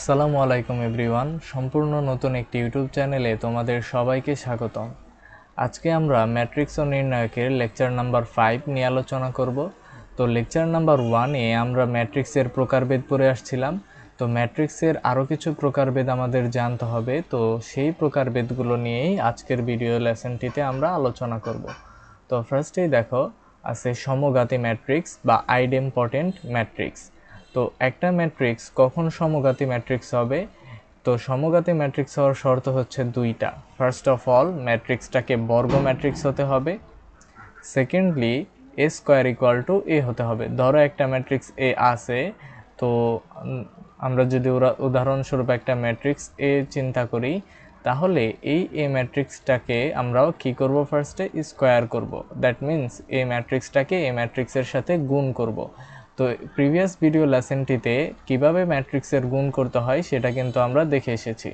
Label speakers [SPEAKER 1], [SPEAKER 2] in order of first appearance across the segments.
[SPEAKER 1] আসসালামু আলাইকুম এভরিওয়ান। সম্পূর্ণ নতুন একটি ইউটিউব চ্যানেলে তোমাদের সবাইকে স্বাগতম। আজকে আমরা ম্যাট্রিক্স ও নির্ণায়কের লেকচার নাম্বার 5 নিয়ে আলোচনা করব। তো লেকচার নাম্বার 1-এ আমরা ম্যাট্রিক্সের প্রকারভেদ পড়ে আসছিলাম। তো ম্যাট্রিক্সের আরও কিছু প্রকারভেদ আমাদের জানতে হবে, তো সেই প্রকারভেদগুলো নিয়েই আজকের ভিডিও লেসনটিতে আমরা আলোচনা করব। তো ফার্স্টেই দেখো আছে সমঘাতী ম্যাট্রিক্স বা আইডেমপটেন্ট ম্যাট্রিক্স। তো একটা ম্যাট্রিক্স কখন সমঘাতী ম্যাট্রিক্স হবে? তো সমঘাতী ম্যাট্রিক্স হওয়ার শর্ত হচ্ছে দুইটা। ফার্স্ট অফ অল ম্যাট্রিক্সটাকে বর্গ ম্যাট্রিক্স হতে হবে। Secondly A square equal to A হতে হবে। ধরো একটা ম্যাট্রিক্স এ আছে, তো আমরা যদি উদাহরণস্বরূপ একটা ম্যাট্রিক্স এ চিন্তা করি, তাহলে এই এ ম্যাট্রিক্সটাকে আমরাও কি করব, ফার্স্টে স্কোয়ার করব। দ্যাট মিন্স এ ম্যাট্রিক্সটাকে এ ম্যাট্রিক্সের সাথে গুণ করব। তো প্রিভিয়াস ভিডিও লেসনটিতে কিভাবে ম্যাট্রিক্সের গুণ করতে হয় সেটা কিন্তু আমরা দেখে এসেছি।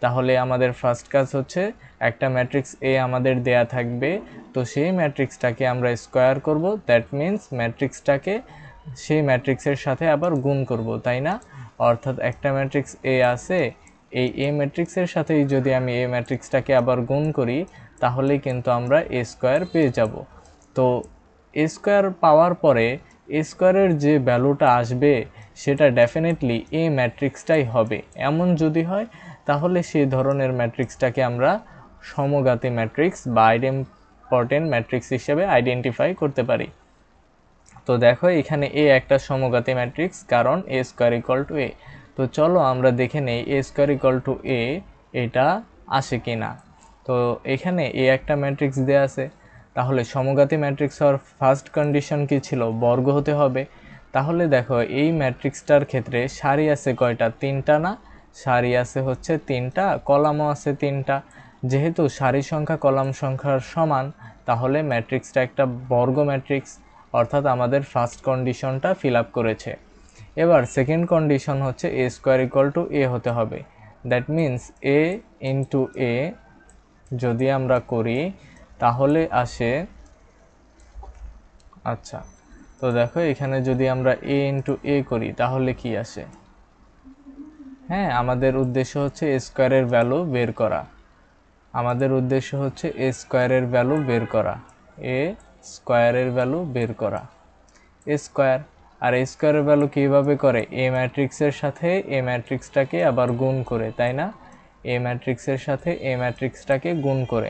[SPEAKER 1] তাহলে আমাদের ফার্স্ট কাজ হচ্ছে একটা ম্যাট্রিক্স এ আমাদের দেয়া থাকবে, তো সেই ম্যাট্রিক্সটাকে আমরা স্কোয়ার করব। দ্যাট মিন্স ম্যাট্রিক্সটাকে সেই ম্যাট্রিক্সের সাথে আবার গুণ করব, তাই না? অর্থাৎ একটা ম্যাট্রিক্স এ আছে, এই এ ম্যাট্রিক্সের সাথেই যদি আমি এ ম্যাট্রিক্সটাকে আবার গুণ করি, তাহলেই কিন্তু আমরা এ স্কোয়ার পেয়ে যাব। তো এ স্কোয়ার পাওয়ার পরে এ স্কোয়ারের যে ভ্যালুটা আসবে সেটা ডেফিনেটলি এ ম্যাট্রিক্সটাই হবে। এমন যদি হয়, তাহলে সেই ধরনের ম্যাট্রিক্সটাকে আমরা সমঘাতী ম্যাট্রিক্স বা আইডেমপটেন্ট ম্যাট্রিক্স হিসেবে আইডেন্টিফাই করতে পারি। তো দেখো এখানে এ একটা সমঘাতী ম্যাট্রিক্স, কারণ এ স্কোয়ার ইকুয়াল টু এ। তো চলো আমরা দেখে নেই এ স্কোয়ার ইকুয়াল টু এ এটা আসে কি না। তো এখানে এ একটা ম্যাট্রিক্স দেওয়া আছে, তাহলে সমঘাতী ম্যাট্রিক্স হওয়ার ফার্স্ট কন্ডিশন কি ছিল? বর্গ হতে হবে। তাহলে দেখো এই ম্যাট্রিক্সটার ক্ষেত্রে সারি আছে কয়টা? তিনটা না? সারি আছে হচ্ছে তিনটা, কলামও আছে তিনটা। যেহেতু সারি সংখ্যা কলাম সংখ্যার সমান, তাহলে ম্যাট্রিক্সটা একটা বর্গ ম্যাট্রিক্স, অর্থাৎ আমাদের ফার্স্ট কন্ডিশনটা ফিল আপ করেছে। এবার সেকেন্ড কন্ডিশন হচ্ছে এ স্কোয়ার ইকুয়াল টু এ হতে হবে। দ্যাট মিন্স এ ইন্টু এ যদি আমরা করি, তাহলে আসে, আচ্ছা তো দেখো এখানে যদি আমরা এ ইন্টু এ করি তাহলে কি আসে? হ্যাঁ, আমাদের উদ্দেশ্য হচ্ছে এ স্কোয়ারের ভ্যালু বের করা। আমাদের উদ্দেশ্য হচ্ছে এ স্কোয়ারের ভ্যালু বের করা, এ স্কোয়ারের ভ্যালু বের করা, এ স্কোয়ার। আর এ স্কোয়ারের ভ্যালু কীভাবে করে? এ ম্যাট্রিক্সের সাথে এ ম্যাট্রিক্সটাকে আবার গুণ করে, তাই না? এ ম্যাট্রিক্সের সাথে এ ম্যাট্রিক্সটাকে গুণ করে।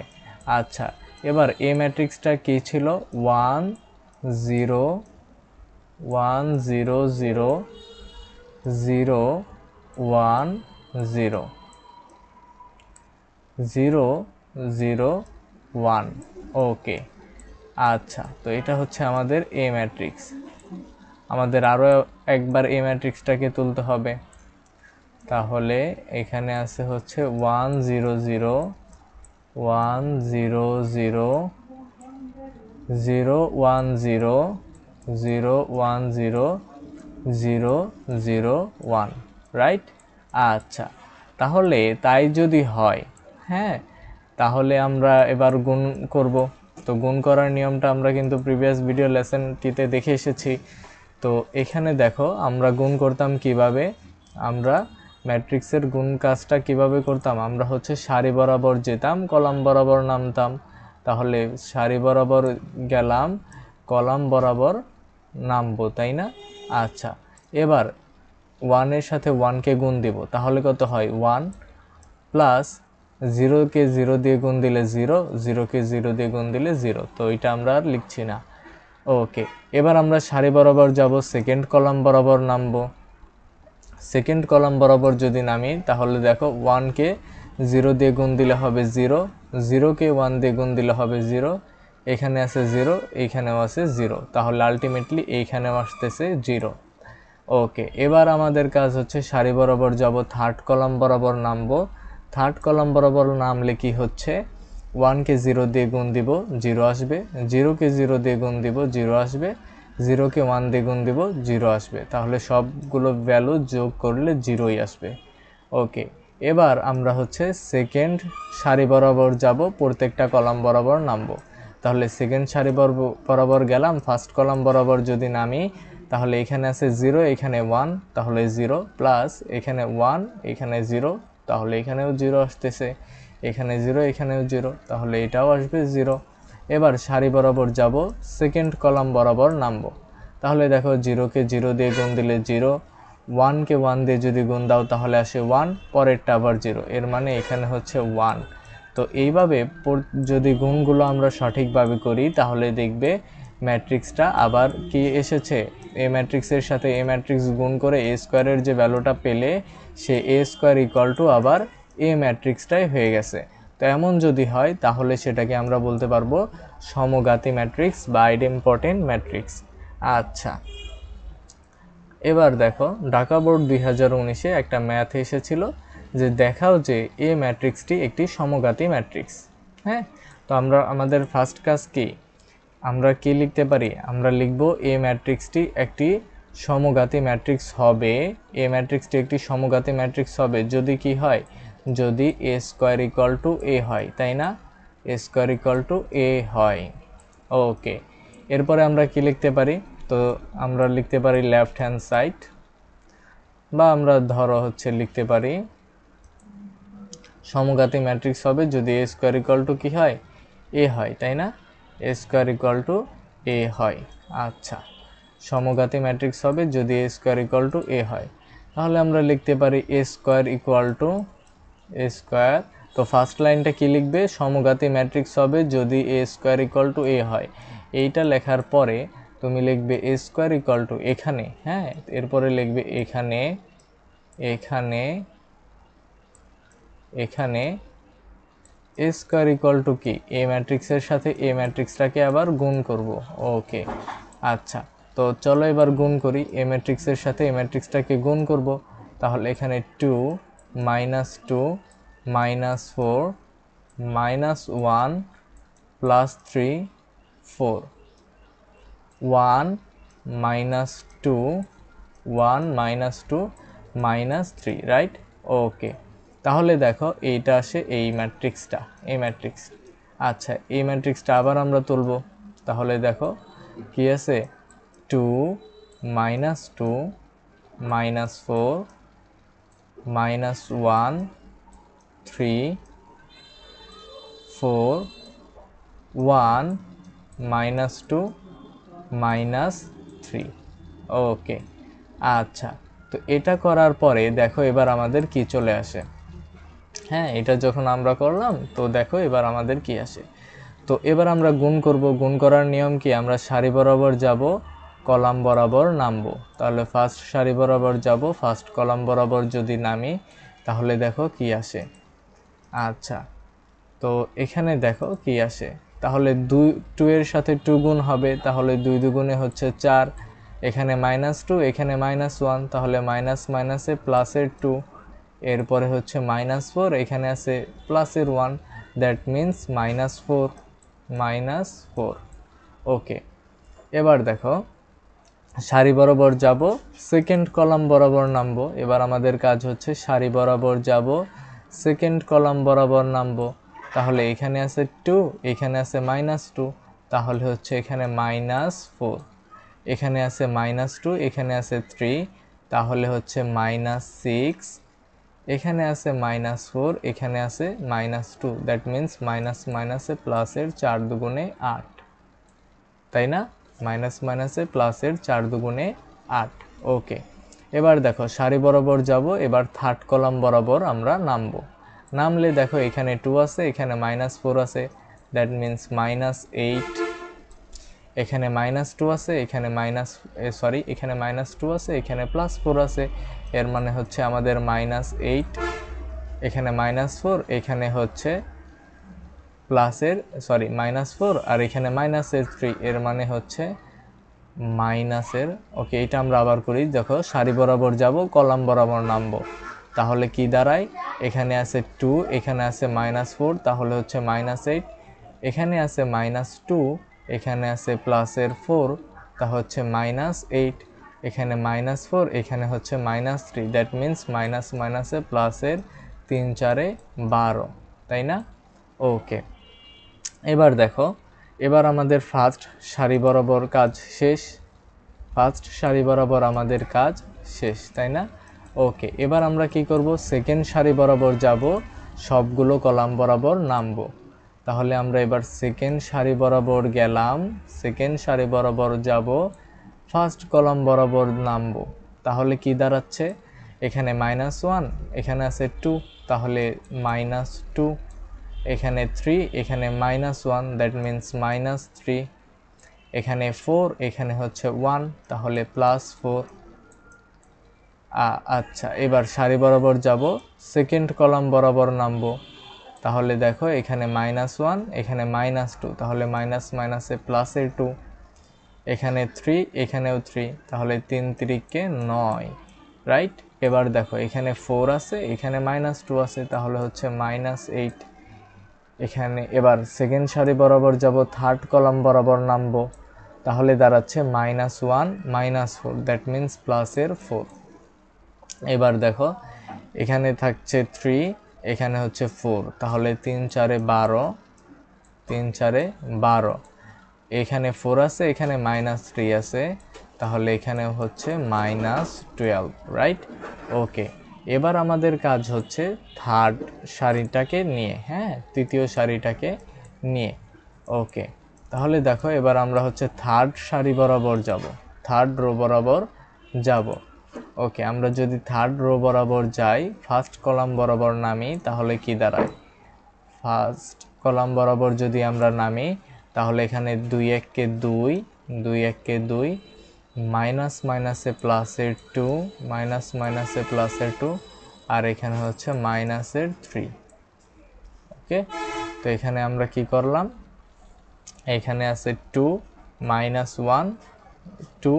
[SPEAKER 1] আচ্ছা, এবার এ ম্যাট্রিক্সটা কী ছিল? 1 0 1 0 0 0 1 0 0 0 1। ওকে, আচ্ছা, তো এটা হচ্ছে আমাদের এ ম্যাট্রিক্স। আমাদের আরও একবার এ ম্যাট্রিক্সটাকে তুলতে হবে। তাহলে এখানে আছে হচ্ছে 1 0 0 1 0 0 0 1 0 0 1 0 0 0 1, রাইট? আচ্ছা, তাহলে তাই যদি হয়, হ্যাঁ, তাহলে আমরা এবার গুণ করব। তো গুণ করার নিয়মটা আমরা কিন্তু প্রিভিয়াস ভিডিও লেসনটিতে দেখে এসেছি। তো এখানে দেখো আমরা গুণ করতাম কিভাবে। আমরা ম্যাট্রিক্সের গুণ কাজটা কিভাবে করতাম? আমরা হচ্ছে সারি বরাবর যেতাম, কলাম বরাবর নামতাম। তাহলে সারি বরাবর গেলাম, কলাম বরাবর নামবো, তাই না? আচ্ছা, এবার 1-এর সাথে 1কে গুণ দিব, তাহলে কত হয়? 1 প্লাস 0কে 0 দিয়ে গুণ দিলে 0, 0কে 0 দিয়ে গুণ দিলে 0। তো এটা আমরা আর লিখছি না। ওকে, এবার আমরা সারি বরাবর যাব, সেকেন্ড কলাম বরাবর নামবো। সেকেন্ড কলাম বরাবর যদি নামি, তাহলে দেখো 1কে 0 দিয়ে গুণ দিলে হবে 0, 0কে 1 দিয়ে গুণ দিলে হবে 0, এখানে আছে 0, এইখানেও আছে 0, তাহলে আলটিমেটলি এইখানেও আসতেছে 0। ওকে, এবার আমাদের কাজ হচ্ছে সারি বরাবর যাব, থার্ড কলাম বরাবর নামবো। থার্ড কলাম বরাবর নামলে কি হচ্ছে? 1কে 0 দিয়ে গুণ দিব, 0 আসবে, 0কে 0 দিয়ে গুণ দিব, 0 আসবে, 0কে 1 দিয়ে গুণ দিব, 0 আসবে। তাহলে সবগুলো ভ্যালু যোগ করলে 0ই আসবে। ওকে, এবার আমরা হচ্ছে সেকেন্ড সারি বরাবর যাব, প্রত্যেকটা কলাম বরাবর নামবো। তাহলে সেকেন্ড সারি বরাবর গেলাম, ফার্স্ট কলাম বরাবর যদি নামি, তাহলে এখানে আছে 0, এখানে 1, তাহলে 0 প্লাস এখানে 1, এখানে 0, তাহলে এখানেও 0 আসতেছে, এখানে 0, এখানেও 0, তাহলে এটাও আসবে 0। এবার সারি বরাবর যাব, সেকেন্ড কলাম বরাবর নামবো। তাহলে দেখো 0-কে 0 দিয়ে গুণ দিলে 0, 1-কে 1 দিয়ে যদি গুণ দাও তাহলে আসে 1, পরেরটা আবার 0, এর মানে এখানে হচ্ছে 1। তো এইভাবে যদি গুণগুলো আমরা সঠিকভাবে করি তাহলে দেখবে ম্যাট্রিক্সটা আবার কি এসেছে, এ ম্যাট্রিক্সের সাথে এ ম্যাট্রিক্স গুণ করে এ স্কোয়ারের যে ভ্যালুটা পেলে সে এ স্কোয়ার ইকুয়াল টু আবার এ ম্যাট্রিক্সটাই হয়ে গেছে। তো এমন যদি হয় তাহলে সেটাকে আমরা বলতে পারবো সমঘাতী ম্যাট্রিক্স বা আইডেম্পটেন্ট ম্যাট্রিক্স। আচ্ছা, এবার দেখো ঢাকা বোর্ড 2019-এ একটা ম্যাথ এসেছিল যে দেখাও যে এ ম্যাট্রিক্সটি একটি সমঘাতী ম্যাট্রিক্স। হ্যাঁ, তো আমাদের ফার্স্ট কাজ কি, আমরা কি লিখতে পারি, আমরা লিখব এ ম্যাট্রিক্সটি একটি সমঘাতী ম্যাট্রিক্স হবে, এ ম্যাট্রিক্সটি একটি সমঘাতী ম্যাট্রিক্স হবে যদি কি হয়, যদি A square equal to A হয়, তাই না, A square equal to A হয়। ওকে, এরপরে আমরা কি লিখতে পারি, তো আমরা লিখতে পারি লেফট হ্যান্ড সাইড, বা আমরা ধরো লিখতে পারি সমঘাতী ম্যাট্রিক্স হবে যদি এ স্কোয়ার ইকুয়াল টু কী হয়, এ হয়, তাই না, A square equal to A হয়। আচ্ছা, সমঘাতী ম্যাট্রিক্স হবে যদি A square equal to A হয়, তাহলে আমরা লিখতে পারি A square equal to A square. তো ফার্স্ট লাইনটা কি লিখবে, সমঘাতী ম্যাট্রিক্স হবে যদি A square equal to A হয়, এইটা লেখার পরে তুমি লিখবে এ স্কোয়ার ইকুয়াল টু এখানে, হ্যাঁ, এরপরে লিখবে এখানে, এখানে, এখানে এ স্কোয়ার ইকুয়াল টু কি, এ ম্যাট্রিক্সের সাথে এ ম্যাট্রিক্সটাকে আবার গুণ করব। ওকে, আচ্ছা, তো চলো এবার গুণ করি, এ ম্যাট্রিক্সের সাথে এ ম্যাট্রিক্সটাকে গুণ করব। তাহলে এখানে 2 - 2 - 4 -1 +3 4, 1 - 2 1 - 2 -3, রাইট। ওকে, তাহলে দেখো এইটা আসে এই ম্যাট্রিক্সটা, এই ম্যাট্রিক্স। আচ্ছা, এই ম্যাট্রিক্সটা আবার আমরা তুলব, তাহলে দেখো কি আছে, 2 - 2 -4 -1 3 4 1 -2 -3। ওকে, আচ্ছা, তো এটা করার পরে দেখো এবার আমাদের কি চলে আসে, হ্যাঁ, এটা যখন আমরা করলাম তো দেখো এবার আমাদের কি আসে। তো এবার আমরা গুণ করব, গুণ করার নিয়ম কি, আমরা সারি বরাবর যাব, কলাম বরাবর নামবো। তাহলে ফার্স্ট সারি বরাবর যাব, ফার্স্ট কলাম বরাবর যদি নামি তাহলে দেখো কি আসে। আচ্ছা, তো এখানে দেখো কি আসে, তাহলে 2 এর সাথে 2 গুণ হবে, তাহলে 2 দুগুণে হচ্ছে 4, এখানে -2, এখানে -1, তাহলে মাইনাস মাইনাসে প্লাসের 2, এরপরে হচ্ছে -4, এখানে আছে প্লাসের 1, দ্যাট মিন্স -4। ওকে, এবার দেখো সারি বরাবর যাব, সেকেন্ড কলাম বরাবর নামবো। এবার আমাদের কাজ হচ্ছে সারি বরাবর যাব, সেকেন্ড কলাম বরাবর নামবো। তাহলে এখানে আছে 2, এখানে আছে -2, তাহলে হচ্ছে এখানে -4, এখানে আছে -2, এখানে আছে 3, তাহলে হচ্ছে -6, এখানে আছে -4, এখানে আছে -2, দ্যাট মিন্স মাইনাস মাইনাসে প্লাসের 4 দুগুণে 8, তাই না, মাইনাস মাইনাসে প্লাসের 4 দুগুণে 8। ওকে, এবার দেখো সারি বরাবর যাব, এবার থার্ড কলাম বরাবর আমরা নামবো। নামলে দেখো এখানে 2 আছে, এখানে -4 আছে, দ্যাট মিন্স -8, এখানে -2 আছে, এখানে এখানে -2 আছে, এখানে +4 আছে, এর মানে হচ্ছে আমাদের -8, এখানে -4, এখানে হচ্ছে -4, আর এখানে -3, এর মানে হচ্ছে মাইনাসের। ওকে, এটা আমরা আবার করি, দেখো সারি বরাবর যাব, কলাম বরাবর নামবো। তাহলে কি দাঁড়ায়, এখানে আছে 2, এখানে আছে -4, তাহলে হচ্ছে -8, এখানে আছে -2, এখানে আছে +4, তা হচ্ছে -8, এখানে -4, এখানে হচ্ছে -3, দ্যাট মিন্স মাইনাস মাইনাসে প্লাসের 3 4 12, তাই না। ওকে, এবার দেখো, এবার আমাদের ফার্স্ট সারি বরাবর কাজ শেষ। ফার্স্ট সারি বরাবর আমাদের কাজ শেষ, তাই না? ওকে, এবার আমরা কি করব, সেকেন্ড সারি বরাবর যাব, সবগুলো কলাম বরাবর নামবো। তাহলে আমরা এবার সেকেন্ড সারি বরাবর গেলাম, সেকেন্ড সারি বরাবর যাব, ফার্স্ট কলাম বরাবর নামবো। তাহলে কি দাঁড়াচ্ছে, এখানে -1, এখানে আছে 2, তাহলে -2, এখানে 3, এখানে -1, দ্যাট মিন্স -3, এখানে 4, এখানে হচ্ছে 1, তাহলে +4। আচ্ছা, এবার সারি বরাবর যাব, সেকেন্ড কলাম বরাবর নামবো। তাহলে দেখো এখানে -1, এখানে -2, তাহলে মাইনাস মাইনাসে প্লাসের 2, এখানে 3, এখানেও 3, তাহলে 3 3 9, রাইট? এবার দেখো এখানে 4 আছে, এখানে -2 আছে, তাহলে হচ্ছে -8। এখানে এবার সেকেন্ড সারি বরাবর যাব, থার্ড কলাম বরাবর নামবো। তাহলে দাঁড়াচ্ছে -1 -4, দ্যাট মিন্স প্লাসের 4। এবার দেখো এখানে থাকছে 3, এখানে হচ্ছে 4, তাহলে 3 4 12, 3 4 12, এখানে 4 আছে, এখানে -3 আছে, তাহলে এখানে হচ্ছে -12, রাইট? ওকে, এবার আমাদের কাজ হচ্ছে থার্ড সারিটাকে নিয়ে, হ্যাঁ, তৃতীয় সারিটাকে নিয়ে। ওকে, তাহলে দেখো এবার আমরা হচ্ছে থার্ড সারি বরাবর যাব, থার্ড রো বরাবর যাব। ওকে, আমরা যদি থার্ড রো বরাবর যাই, ফার্স্ট কলাম বরাবর নামি, তাহলে কি দাঁড়ায়, ফার্স্ট কলাম বরাবর যদি আমরা নামি, তাহলে এখানে 2 1 কে 2, 2 1 কে 2, মাইনাস মাইনাসে প্লাসের 2, মাইনাস মাইনাসে প্লাসের 2, আর এখানে হচ্ছে মাইনাসের 3। ওকে, তো এখানে আমরা কি করলাম, এখানে আছে 2 -1, 2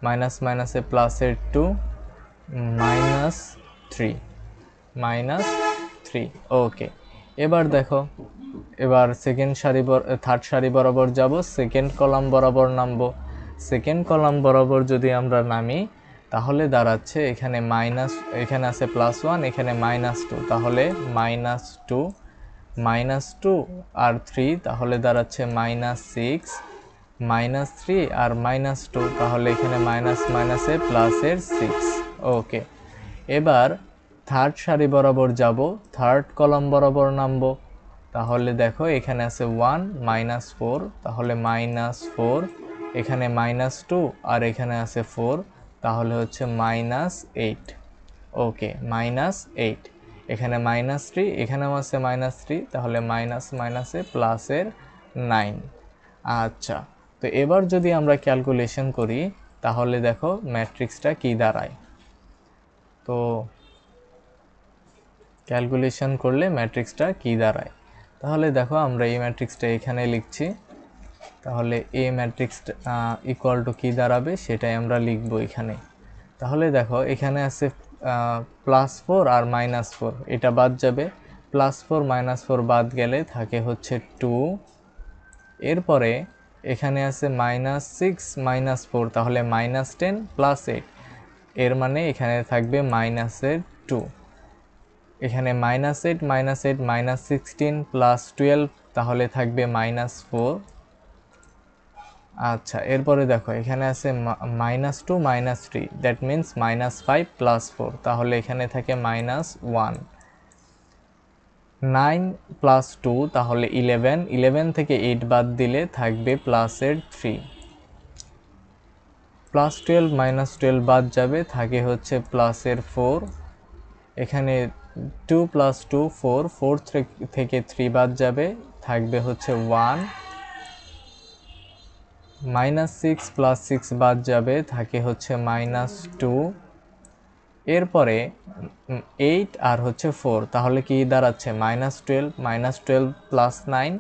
[SPEAKER 1] মাইনাস মাইনাসে প্লাসের 2, -3, -3। ওকে, এবার দেখো এবার সেকেন্ড সারি থার্ড সারি বরাবর যাব, সেকেন্ড কলাম বরাবর নামবো। সেকেন্ড কলাম বরাবর যদি আমরা নামি, তাহলে দাঁড়াচ্ছে এখানে এখানে আছে +1, এখানে -2, তাহলে -2, -2 আর 3, তাহলে দাঁড়াচ্ছে -6, -3 আর -2, তাহলে এখানে মাইনাস মাইনাসে প্লাসের 6। ওকে, এবার থার্ড সারি বরাবর যাব, থার্ড কলাম বরাবর নামবো। তাহলে দেখো এখানে আছে 1 -4, তাহলে -4, এখানে -2 আর এখানে আছে 4, তাহলে হচ্ছে -8। ওকে, -8, এখানে -3, এখানেও আছে -3, তাহলে মাইনাস মাইনাসে প্লাসের 9। আচ্ছা, তো এবার যদি আমরা ক্যালকুলেশন করি, তাহলে দেখো ম্যাট্রিক্সটা কি দাঁড়ায়। তো ক্যালকুলেশন করলে ম্যাট্রিক্সটা কি দাঁড়ায়, তাহলে দেখো আমরা এই ম্যাট্রিক্সটা এখানে লিখছি। তাহলে এ ম্যাট্রিক্সটা ইকুয়াল টু কী দাঁড়াবে সেটাই আমরা লিখব এখানে। তাহলে দেখো এখানে আছে +4 আর -4, এটা বাদ যাবে, +4 -4 বাদ গেলে থাকে হচ্ছে 2। এরপরে এখানে আছে -6 -4, তাহলে -10 +8, এর মানে এখানে থাকবে -2। এখানে -8 -8 -16 +12, তাহলে থাকবে -4। আচ্ছা, এরপরে দেখো এখানে আছে -2 -3, দ্যাট মিন্স -5 +4, তাহলে এখানে থাকে -1। 9 + 2, তাহলে 11, 11 থেকে 8 বাদ দিলে থাকবে প্লাসের 3। +12 -12 বাদ যাবে, থাকে হচ্ছে প্লাসের 4। এখানে 2 + 2 4, 4 থেকে 3 বাদ যাবে, থাকবে হচ্ছে 1। -6 + 6 বাদ যাবে, থাকে হচ্ছে -2। এরপরে 8 আর হচ্ছে 4, তাহলে কি দাঁড়াচ্ছে -12, -12 + 9,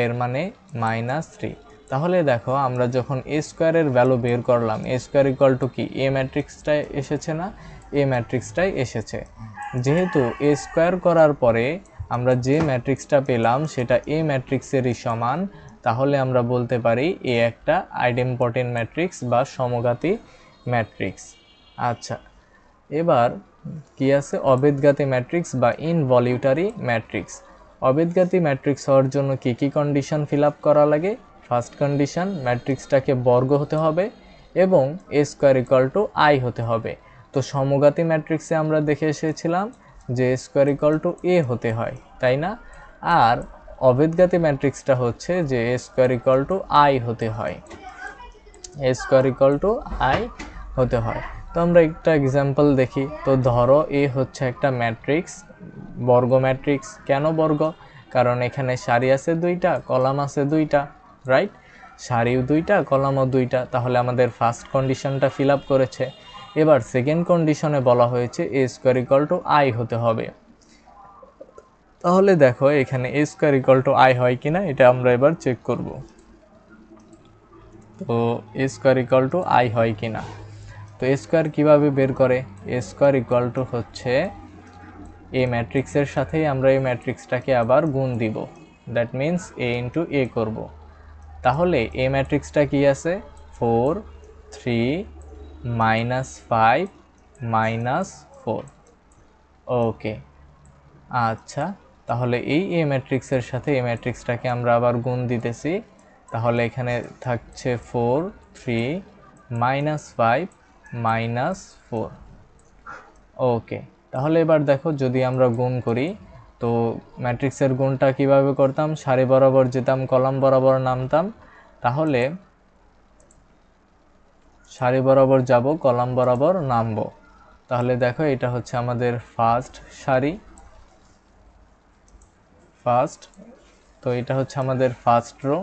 [SPEAKER 1] এর মানে -3। তাহলে দেখো আমরা যখন a স্কোয়ারের ভ্যালু বের করলাম, a স্কোয়ার ইকুয়াল টু কি, এ ম্যাট্রিক্সটাই এসেছে না, এ ম্যাট্রিক্সটাই এসেছে। যেহেতু a স্কোয়ার করার পরে আমরা যে ম্যাট্রিক্সটা পেলাম সেটা এ ম্যাট্রিক্সেরই সমান, তাহলে আমরা বলতে পারি এ একটা আইডেম্পটেন্ট ম্যাট্রিক্স বা সমঘাতী ম্যাট্রিক্স। আচ্ছা, এবার কি আছে, অবেদঘাতী ম্যাট্রিক্স বা ইনভলিউটারি ম্যাট্রিক্স। অবেদঘাতী ম্যাট্রিক্স হওয়ার জন্য কি কি কন্ডিশন ফিল আপ করা লাগে? ফার্স্ট কন্ডিশন, ম্যাট্রিক্সটাকে বর্গ হতে হবে, এবং এ স্কোয়ার ইকুয়াল টু আই হতে হবে। তো সমঘাতী ম্যাট্রিক্সে আমরা দেখে এসেছিলাম যে এ স্কোয়ার ইকুয়াল টু এ হতে হয়, তাই না? আর অভেদঘাতী ম্যাট্রিক্সটা হচ্ছে যে এ স্কোয়ার ইকুয়াল টু আই হতে হয়, এ স্কোয়ার ইকুয়াল টু আই হতে হয়। তো আমরা একটা এক্সাম্পল দেখি। তো ধরো এ হচ্ছে একটা ম্যাট্রিক্স, বর্গ ম্যাট্রিক্স। কেন বর্গ? কারণ এখানে সারি আছে দুইটা, কলাম আছে দুইটা, রাইট? সারিও দুইটা, কলামও দুইটা, তাহলে আমাদের ফার্স্ট কন্ডিশনটা ফিল আপ করেছে। এবার সেকেন্ড কন্ডিশনে বলা হয়েছে এ স্কোয়ার ইকুয়াল টু আই হতে হবে। তাহলে দেখো এখানে এ স্কোয়ার ইকুয়াল টু আই হয় কিনা এটা আমরা এবার চেক করব। তো এ স্কোয়ার ইকুয়াল টু আই হয় কিনা, তো এ স্কোয়ার কীভাবে বের করে? এ স্কোয়ার ইকুয়াল টু হচ্ছে এ ম্যাট্রিক্সের সাথেই আমরা এই ম্যাট্রিক্সটাকে আবার গুণ দিব, দ্যাট মিন্স এ ইন্টু এ করব। তাহলে এ ম্যাট্রিক্সটা কি আছে? 4 3 -5 -4। ওকে, আচ্ছা, তাহলে এই এ ম্যাট্রিক্সের সাথে এ ম্যাট্রিক্সটাকে আমরা আবার গুণ দিতেছি। তাহলে এখানে থাকছে 4 3 -5 -4। ওকে, তাহলে এবার দেখো যদি আমরা গুণ করি, তো ম্যাট্রিক্সের গুণটা কিভাবে করতাম? সারি বরাবর যেতাম, কলাম বরাবর নামতাম। তাহলে সারি বরাবর যাব, কলাম বরাবর নামবো। তাহলে দেখো এটা হচ্ছে আমাদের ফার্স্ট সারি, ফার্স্ট, তো এটা হচ্ছে আমাদের ফার্স্ট রো।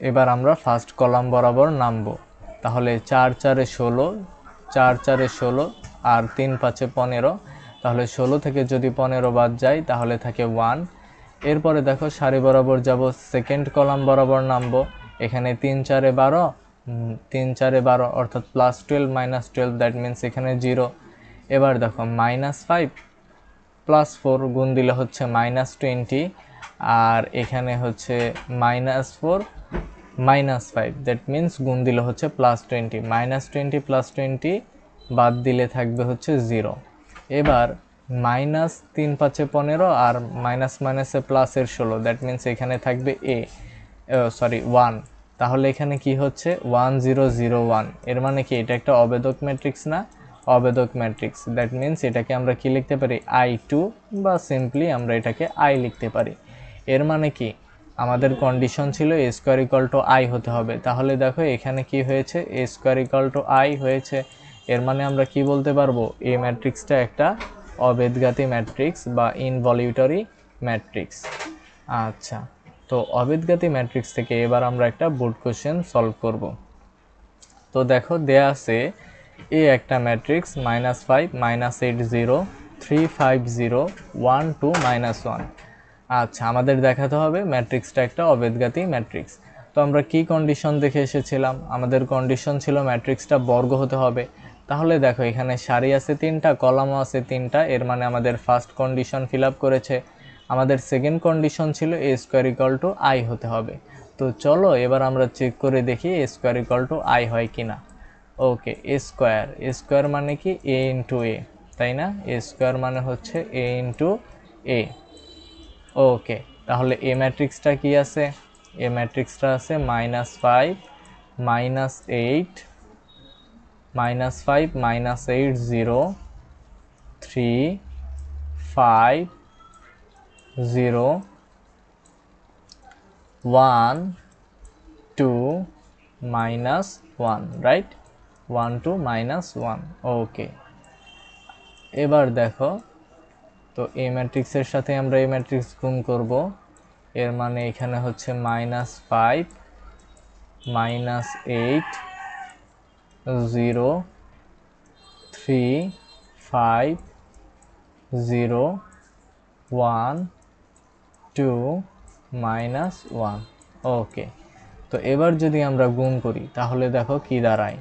[SPEAKER 1] এবার আমরা ফার্স্ট কলাম বরাবর নামবো। তাহলে 4 4 16, 4 4 16 আর 3 5 15। তাহলে 16 থেকে যদি 15 বাদ যায় তাহলে থাকে 1। এরপরে দেখো সারি বরাবর যাব, সেকেন্ড কলাম বরাবর নামবো। এখানে 3 4 12, 3 4 12 অর্থাৎ +12 -12, দ্যাট মিন্স এখানে 0। এবার দেখো -5 +4 গুণ দিলে হচ্ছে -20, আর এখানে হচ্ছে -4 -5, দ্যাট মিন্স গুণ দিলে হচ্ছে +20। -20 +20 বাদ দিলে থাকবে হচ্ছে 0। এবার -3 5 15 আর মাইনাস মাইনাসে প্লাসের 16, দ্যাট মিন্স এখানে থাকবে 1। তাহলে এখানে কি হচ্ছে 1 0 0 1, এর মানে কি এটা একটা অবেদক ম্যাট্রিক্স না? অবেদক ম্যাট্রিক্স, দ্যাট মিন্স এটাকে আমরা কি লিখতে পারি? I2, বা সিম্পলি আমরা এটাকে I লিখতে পারি। এর মানে কি আমাদের কন্ডিশন ছিল এ স্কোয়ার ইকুয়াল টু আই হতে হবে। তাহলে দেখো এখানে কি হয়েছে? এ স্কোয়ার ইকুয়াল টু আই হয়েছে। এর মানে আমরা কি বলতে পারবো? এই ম্যাট্রিক্সটা একটা অবেদঘাতী ম্যাট্রিক্স বা ইনভলিউটরি ম্যাট্রিক্স। আচ্ছা, তো অবেদঘাতী ম্যাট্রিক্স থেকে এবার আমরা একটা বোর্ড কোশ্চেন সলভ করব। তো দেখো দেয়া আছে এ একটা ম্যাট্রিক্স -5 -8 0 3 5 0 1 2 -1। আচ্ছা, আমাদের দেখাতে হবে ম্যাট্রিক্সটা একটা অবেদঘাতী ম্যাট্রিক্স। তো আমরা কি কন্ডিশন দেখে এসেছিলাম? আমাদের কন্ডিশন ছিল ম্যাট্রিক্সটা বর্গ হতে হবে। তাহলে দেখো এখানে সারি আছে 3টা, কলামও আছে 3টা, এর মানে আমাদের ফার্স্ট কন্ডিশন ফিল আপ করেছে। আমাদের সেকেন্ড কন্ডিশন ছিল এ স্কোয়ার ইকুয়াল টু আই হতে হবে। তো চলো এবার আমরা চেক করে দেখি এ স্কোয়ার ইকুয়াল টু আই হয় কিনা। ওকে, এ স্কোয়ার মানে কি? এ ইন্টু এ, তাই না? এ স্কোয়ার মানে হচ্ছে এ ইন্টু এ। ওকে, তাহলে এ ম্যাট্রিক্সটা কি আছে? এ ম্যাট্রিক্সটা আছে -5 -8 -5 -8 0 3 5 0 1 2 -1, রাইট? 1 2 -1। ওকে, এবার দেখো, তো এই ম্যাট্রিক্সের সাথে আমরা এই ম্যাট্রিক্স গুণ করব। এর মানে এখানে হচ্ছে -5 -8 0 3 5 0 1 2 -1। ওকে, তো এবার যদি আমরা গুণ করি তাহলে দেখো কি দাঁড়ায়।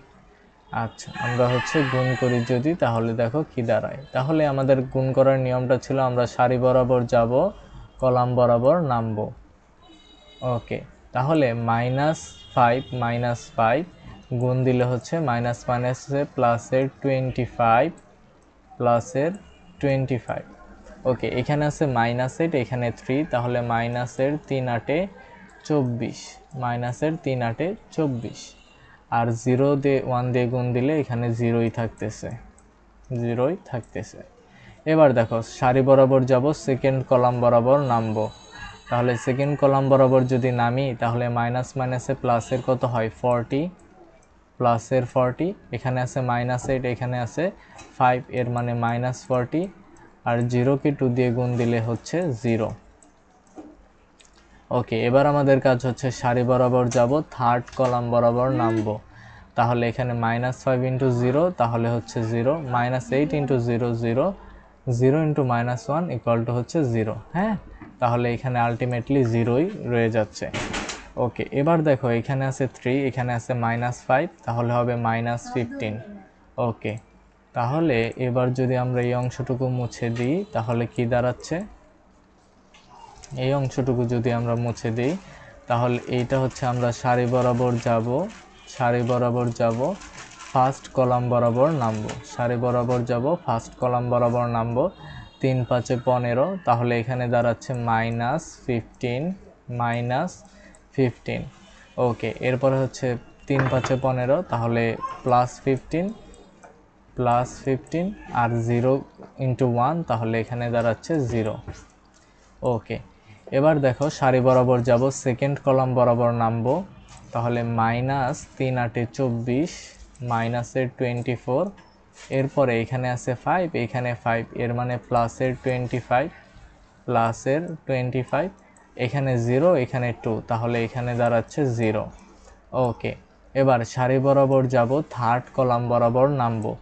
[SPEAKER 1] আচ্ছা, আমরা হচ্ছে গুণ করি যদি, তাহলে দেখো কি দাঁড়ায়। তাহলে আমাদের গুণ করার নিয়মটা ছিল আমরা সারি বরাবর যাব, কলাম বরাবর নামবো। ওকে, তাহলে -5 -5 গুণ দিলে হচ্ছে মাইনাস মাইনাসে প্লাসের 25 প্লাসের 25। ওকে, এখানে আছে -8, এখানে 3, তাহলে -3 8 24, -3 8 24। আর 0 দিয়ে 1 দিয়ে গুণ দিলে এখানে 0ই থাকতেছে। এবার দেখো সারি বরাবর যাব, সেকেন্ড কলাম বরাবর নামবো। তাহলে সেকেন্ড কলাম বরাবর যদি নামি তাহলে মাইনাস মাইনাসে প্লাসের কত হয় 40, প্লাসের 40, এখানে আছে -8, এখানে আছে 5, এর মানে -40, আর 0কে 2 দিয়ে গুণ দিলে হচ্ছে 0। ওকে, এবার আমাদের কাজ হচ্ছে সারি বরাবর যাব, থার্ড কলাম বরাবর নামবো। তাহলে এখানে -5 × 0 তাহলে হচ্ছে 0, -8 × 0 0, 0 × -1 = হচ্ছে 0। হ্যাঁ, তাহলে এখানে আলটিমেটলি 0ই রয়ে যাচ্ছে। ওকে, এবার দেখো এখানে আছে 3, এখানে আছে -5, তাহলে হবে -15। ওকে, তাহলে এবার যদি আমরা এই অংশটুকু মুছে দিই তাহলে কি দাঁড়াচ্ছে, এই অংশটুকু যদি আমরা মুছে দিই তাহলে এইটা হচ্ছে আমরা সারি বরাবর যাব, ফার্স্ট কলাম বরাবর নামবো। সারি বরাবর যাব, ফার্স্ট কলাম বরাবর নামবো। 3 × 5 = 15, তাহলে এখানে দাঁড়াচ্ছে -15। ওকে, এরপরে হচ্ছে 3 × 5 = 15, তাহলে +15 আর 0 × 1, তাহলে এখানে দাঁড়াচ্ছে 0। ওকে, এবার দেখো সারি বরাবর যাব, সেকেন্ড কলাম বরাবর নামবো। তাহলে -3 × 8 = 24, -এর 24, এরপরে এখানে আছে 5, এখানে 5, এর মানে +এর 25, এখানে 0, এখানে 2, তাহলে এখানে দাঁড়াচ্ছে 0। ওকে, এবার সারি বরাবর যাব, থার্ড কলাম বরাবর নামবো।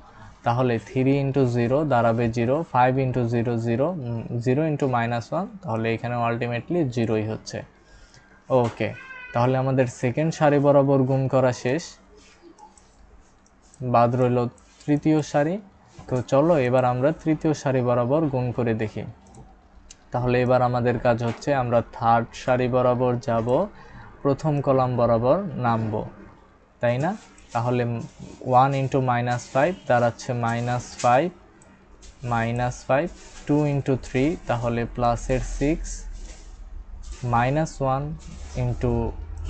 [SPEAKER 1] তাহলে 3 × 0 দাঁড়াবে 0, 5 × 0 0, 0 × -1, তাহলে এখানে আলটিমেটলি 0ই হচ্ছে। ওকে, তাহলে আমাদের সেকেন্ড সারি বরাবর গুণ করা শেষ, বাদ রইল তৃতীয় সারি। তো চলো এবার আমরা তৃতীয় সারি বরাবর গুণ করে দেখি। তাহলে এবার আমাদের কাজ হচ্ছে আমরা থার্ড সারি বরাবর যাব, প্রথম কলাম বরাবর নামবো, তাই না? তাহলে 1 × -5 দাঁড়াচ্ছে -5, 2 × 3, তাহলে +এর 6, -1 ×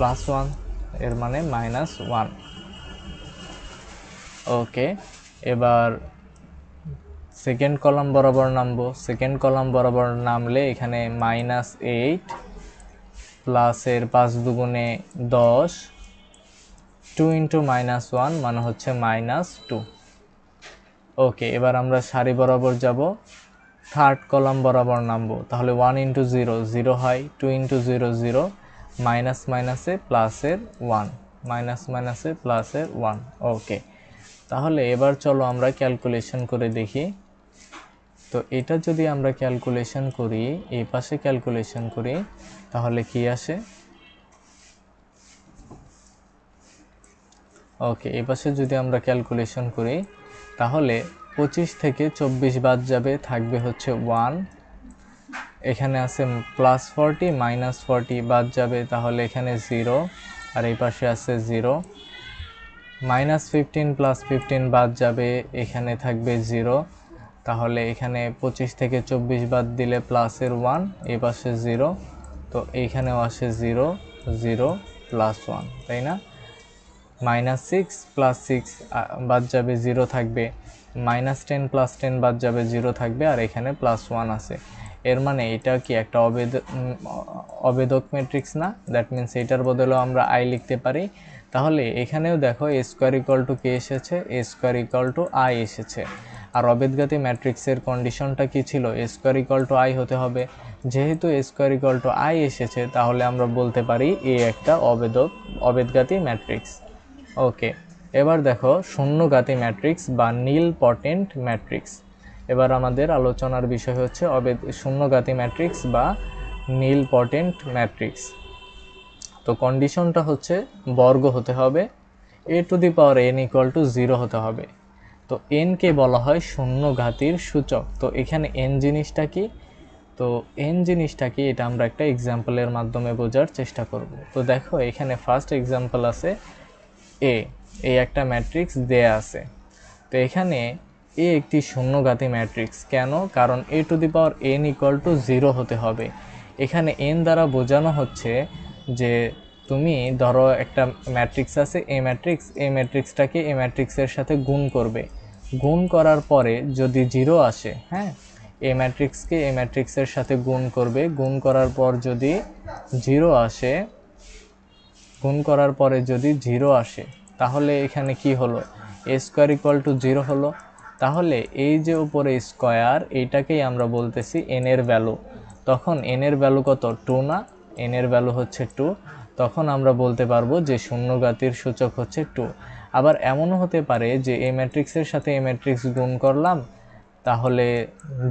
[SPEAKER 1] +1, এর মানে -1। ওকে, এবার সেকেন্ড কলাম বরাবর নামবো। সেকেন্ড কলাম বরাবর নামলে এখানে -8, প্লাসের 5 × 2 = 10, 2 × -1 মানে হচ্ছে -2। ওকে, এবার আমরা সারি বরাবর যাব, থার্ড কলাম বরাবর নামবো। তাহলে 1 × 0 0 হয়, 2 × 0 0, -এ প্লাসের 1, ওকে, তাহলে এবার চলো আমরা ক্যালকুলেশন করে দেখি। তো এটা যদি আমরা ক্যালকুলেশন করি, এই পাশে ক্যালকুলেশন করি, তাহলে কি আসে? ওকে, এই পাশে যদি আমরা ক্যালকুলেশন করি তাহলে 25 থেকে 24 বাদ যাবে, থাকবে হচ্ছে 1, এখানে আছে +40 -40 বাদ যাবে, তাহলে এখানে 0, আর এই পাশে আছে 0, -15 +15 বাদ যাবে, এখানে থাকবে 0, তাহলে এখানে 25 থেকে 24 বাদ দিলে প্লাসের 1, এই পাশে 0, তো এইখানেও আসে 0 0 +1, তাই না? -6 +6 বাদ যাবে, 0 থাকবে, -10 +10 বাদ যাবে, 0 থাকবে, আর এখানে +1 আছে। এর মানে এটা কি একটা অবেদক ম্যাট্রিক্স না? দ্যাট মিনস এটার বদলেও আমরা i লিখতে পারি। তাহলে এখানেও দেখো a² = কি এসেছে, a² = i এসেছে। আর অবেদগাতি ম্যাট্রিক্সের কন্ডিশনটা কি ছিল, a² = i হতে হবে। যেহেতু a² = i এসেছে, তাহলে আমরা বলতে পারি এ একটা অবেদগাতি ম্যাট্রিক্স। ওকে, এবার দেখো শূন্যঘাতী ম্যাট্রিক্স বা নীলপটেন্ট ম্যাট্রিক্স। এবার আমাদের আলোচনার বিষয় হচ্ছে শূন্যঘাতী ম্যাট্রিক্স বা নীলপটেন্ট ম্যাট্রিক্স। তো কন্ডিশনটা হচ্ছে বর্গ হতে হবে, a⁴n = 0 হতে হবে। তো n কে বলা হয় শূন্যঘাতীর সূচক। তো এখানে n জিনিসটা কি, তো n জিনিসটা কি এটা আমরা একটা এক্সাম্পলের মাধ্যমে বোঝার চেষ্টা করব। তো দেখো এখানে ফার্স্ট এক্সাম্পল আছে এই একটা ম্যাট্রিক্স দেয়া আছে। তো এখানে এ একটি শূন্যঘাতী ম্যাট্রিক্স। কেন? কারণ a⁴n = 0 হতে হবে। এখানে n দ্বারা বোঝানো হচ্ছে যে তুমি ধরো একটা ম্যাট্রিক্স আছে এই ম্যাট্রিক্সটাকে এই ম্যাট্রিক্সের সাথে গুণ করবে, গুণ করার পরে যদি 0 আসে, হ্যাঁ, এই ম্যাট্রিক্সকে এই ম্যাট্রিক্সের সাথে গুণ করবে, গুণ করার পর যদি 0 আসে, গুণ করার পরে যদি 0 আসে, তাহলে এখানে কি হলো, a স্কয়ার ইকুয়াল টু 0 হলো। তাহলে এই যে উপরে স্কয়ার, এইটাকেই আমরা বলতেছি n এর ভ্যালু। তখন n এর ভ্যালু কত, 2 না, n এর ভ্যালু হচ্ছে 2। তখন আমরা বলতে পারবো যে শূন্যঘাতীর সূচক হচ্ছে 2। আবার এমনও হতে পারে যে এই ম্যাট্রিক্সের সাথে এই ম্যাট্রিক্স গুণ করলাম, তাহলে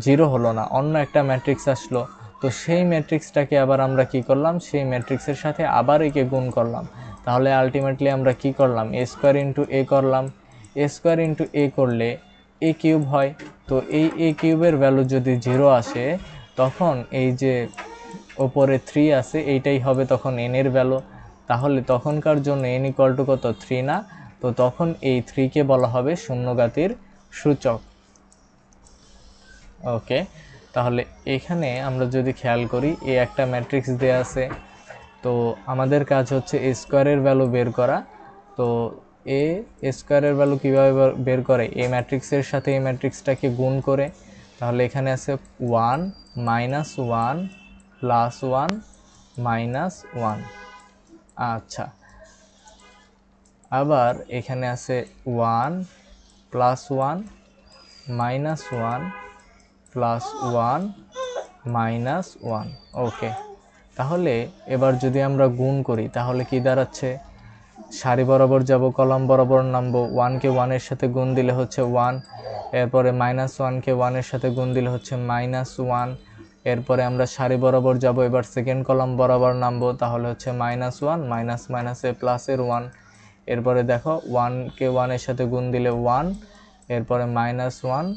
[SPEAKER 1] 0 হলো না, অন্য একটা ম্যাট্রিক্স আসলো, তো সেই ম্যাট্রিক্সটাকে আবার আমরা কি করলাম, সেই ম্যাট্রিক্সের সাথে আবার একে গুণ করলাম, তাহলে আলটিমেটলি আমরা কি করলাম, a স্কয়ার ইন্টু a করলাম। a স্কয়ার ইন্টু a করলে a কিউব হয়, তো এই a কিউবের ভ্যালু যদি 0 আসে, তখন এই যে ওপরে 3 আছে এইটাই হবে তখন n এর ভ্যালু। তাহলে তখনকার জন্য n ইকুয়াল টু কত, 3 না, তো তখন এই 3কে বলা হবে শূন্যঘাতীর সূচক। ওকে, তাহলে এখানে আমরা যদি খেয়াল করি, এ একটা ম্যাট্রিক্স দেয়া আছে, তো আমাদের কাজ হচ্ছে এ স্কয়ারের ভ্যালু বের করা। তো এ স্কয়ারের ভ্যালু কীভাবে বের করে, এই ম্যাট্রিক্সের সাথে এই ম্যাট্রিক্সটাকে গুণ করে। তাহলে এখানে আছে 1 মাইনাস 1 প্লাস 1 মাইনাস 1। আচ্ছা, আবার এখানে আছে 1 প্লাস 1 মাইনাস 1 প্লাস 1 মাইনাস 1। ওকে, তাহলে এবার যদি আমরা গুণ করি তাহলে কি দাঁড়াচ্ছে, সারি বরাবর যাব, কলাম বরাবর নামবো, 1কে 1-এর সাথে গুণ দিলে হচ্ছে 1, এরপরে মাইনাস 1কে 1-এর সাথে গুণ দিলে হচ্ছে মাইনাস 1, এরপরে আমরা সারি বরাবর যাব, এবার সেকেন্ড কলাম বরাবর নামবো, তাহলে হচ্ছে মাইনাস 1 মাইনাস মাইনাসে প্লাসের 1, এরপরে দেখো 1কে 1-এর সাথে গুণ দিলে 1, এরপরে মাইনাস 1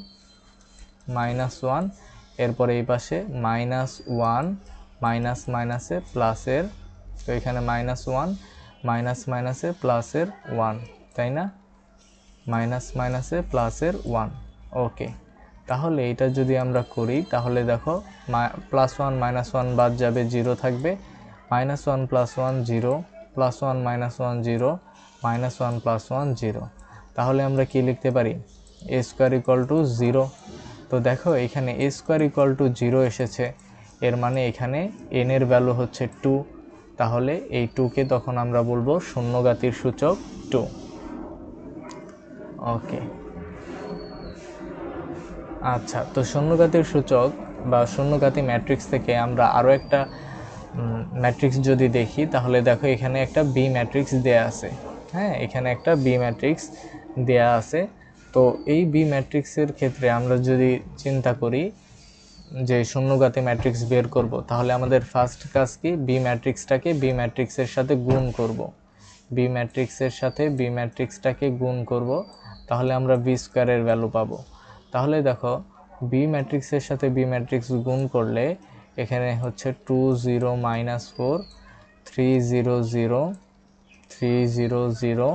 [SPEAKER 1] মাইনাস 1, এরপরে এই পাশে মাইনাস 1 মাইনাস মাইনাসে প্লাসের, তো এখানে মাইনাস 1 মাইনাস মাইনাসে প্লাসের 1, তাই না, মাইনাস মাইনাসে প্লাসের 1। ওকে, তাহলে এটা যদি আমরা করি তাহলে দেখো প্লাস 1 মাইনাস 1 বাদ যাবে, 0 থাকবে, minus 1 plus 1 0, plus 1 minus 1 0, minus 1 plus 1 0। তাহলে আমরা কি লিখতে পারি, a স্কয়ার ইকুয়াল টু 0। তো দেখো এখানে a স্কয়ার ইকুয়াল টু 0 এসেছে, এর মানে এখানে n এর ভ্যালু হচ্ছে 2। তাহলে এই 2কে তখন আমরা বলবো শূন্যঘাতীর সূচক 2। ওকে, আচ্ছা, তো শূন্যঘাতীর সূচক বা শূন্যঘাতী ম্যাট্রিক্স থেকে আমরা আরও একটা ম্যাট্রিক্স যদি দেখি, তাহলে দেখো এখানে একটা বি ম্যাট্রিক্স দেয়া আছে, হ্যাঁ, এখানে একটা বি ম্যাট্রিক্স দেয়া আছে। তো এই বি ম্যাট্রিক্সের ক্ষেত্রে আমরা যদি চিন্তা করি যে শূন্যঘাতী ম্যাট্রিক্স বের করব, তাহলে আমাদের ফার্স্ট কাজ কি, বি ম্যাট্রিক্সটাকে বি ম্যাট্রিক্সের সাথে গুণ করব, বি ম্যাট্রিক্সের সাথে বি ম্যাট্রিক্সটাকে গুণ করব, তাহলে আমরা বি স্কয়ারের ভ্যালু পাবো। তাহলে দেখো বি ম্যাট্রিক্সের সাথে বি ম্যাট্রিক্স গুণ করলে এখানে হচ্ছে 2 0 মাইনাস 4 3 0 0 3 0 0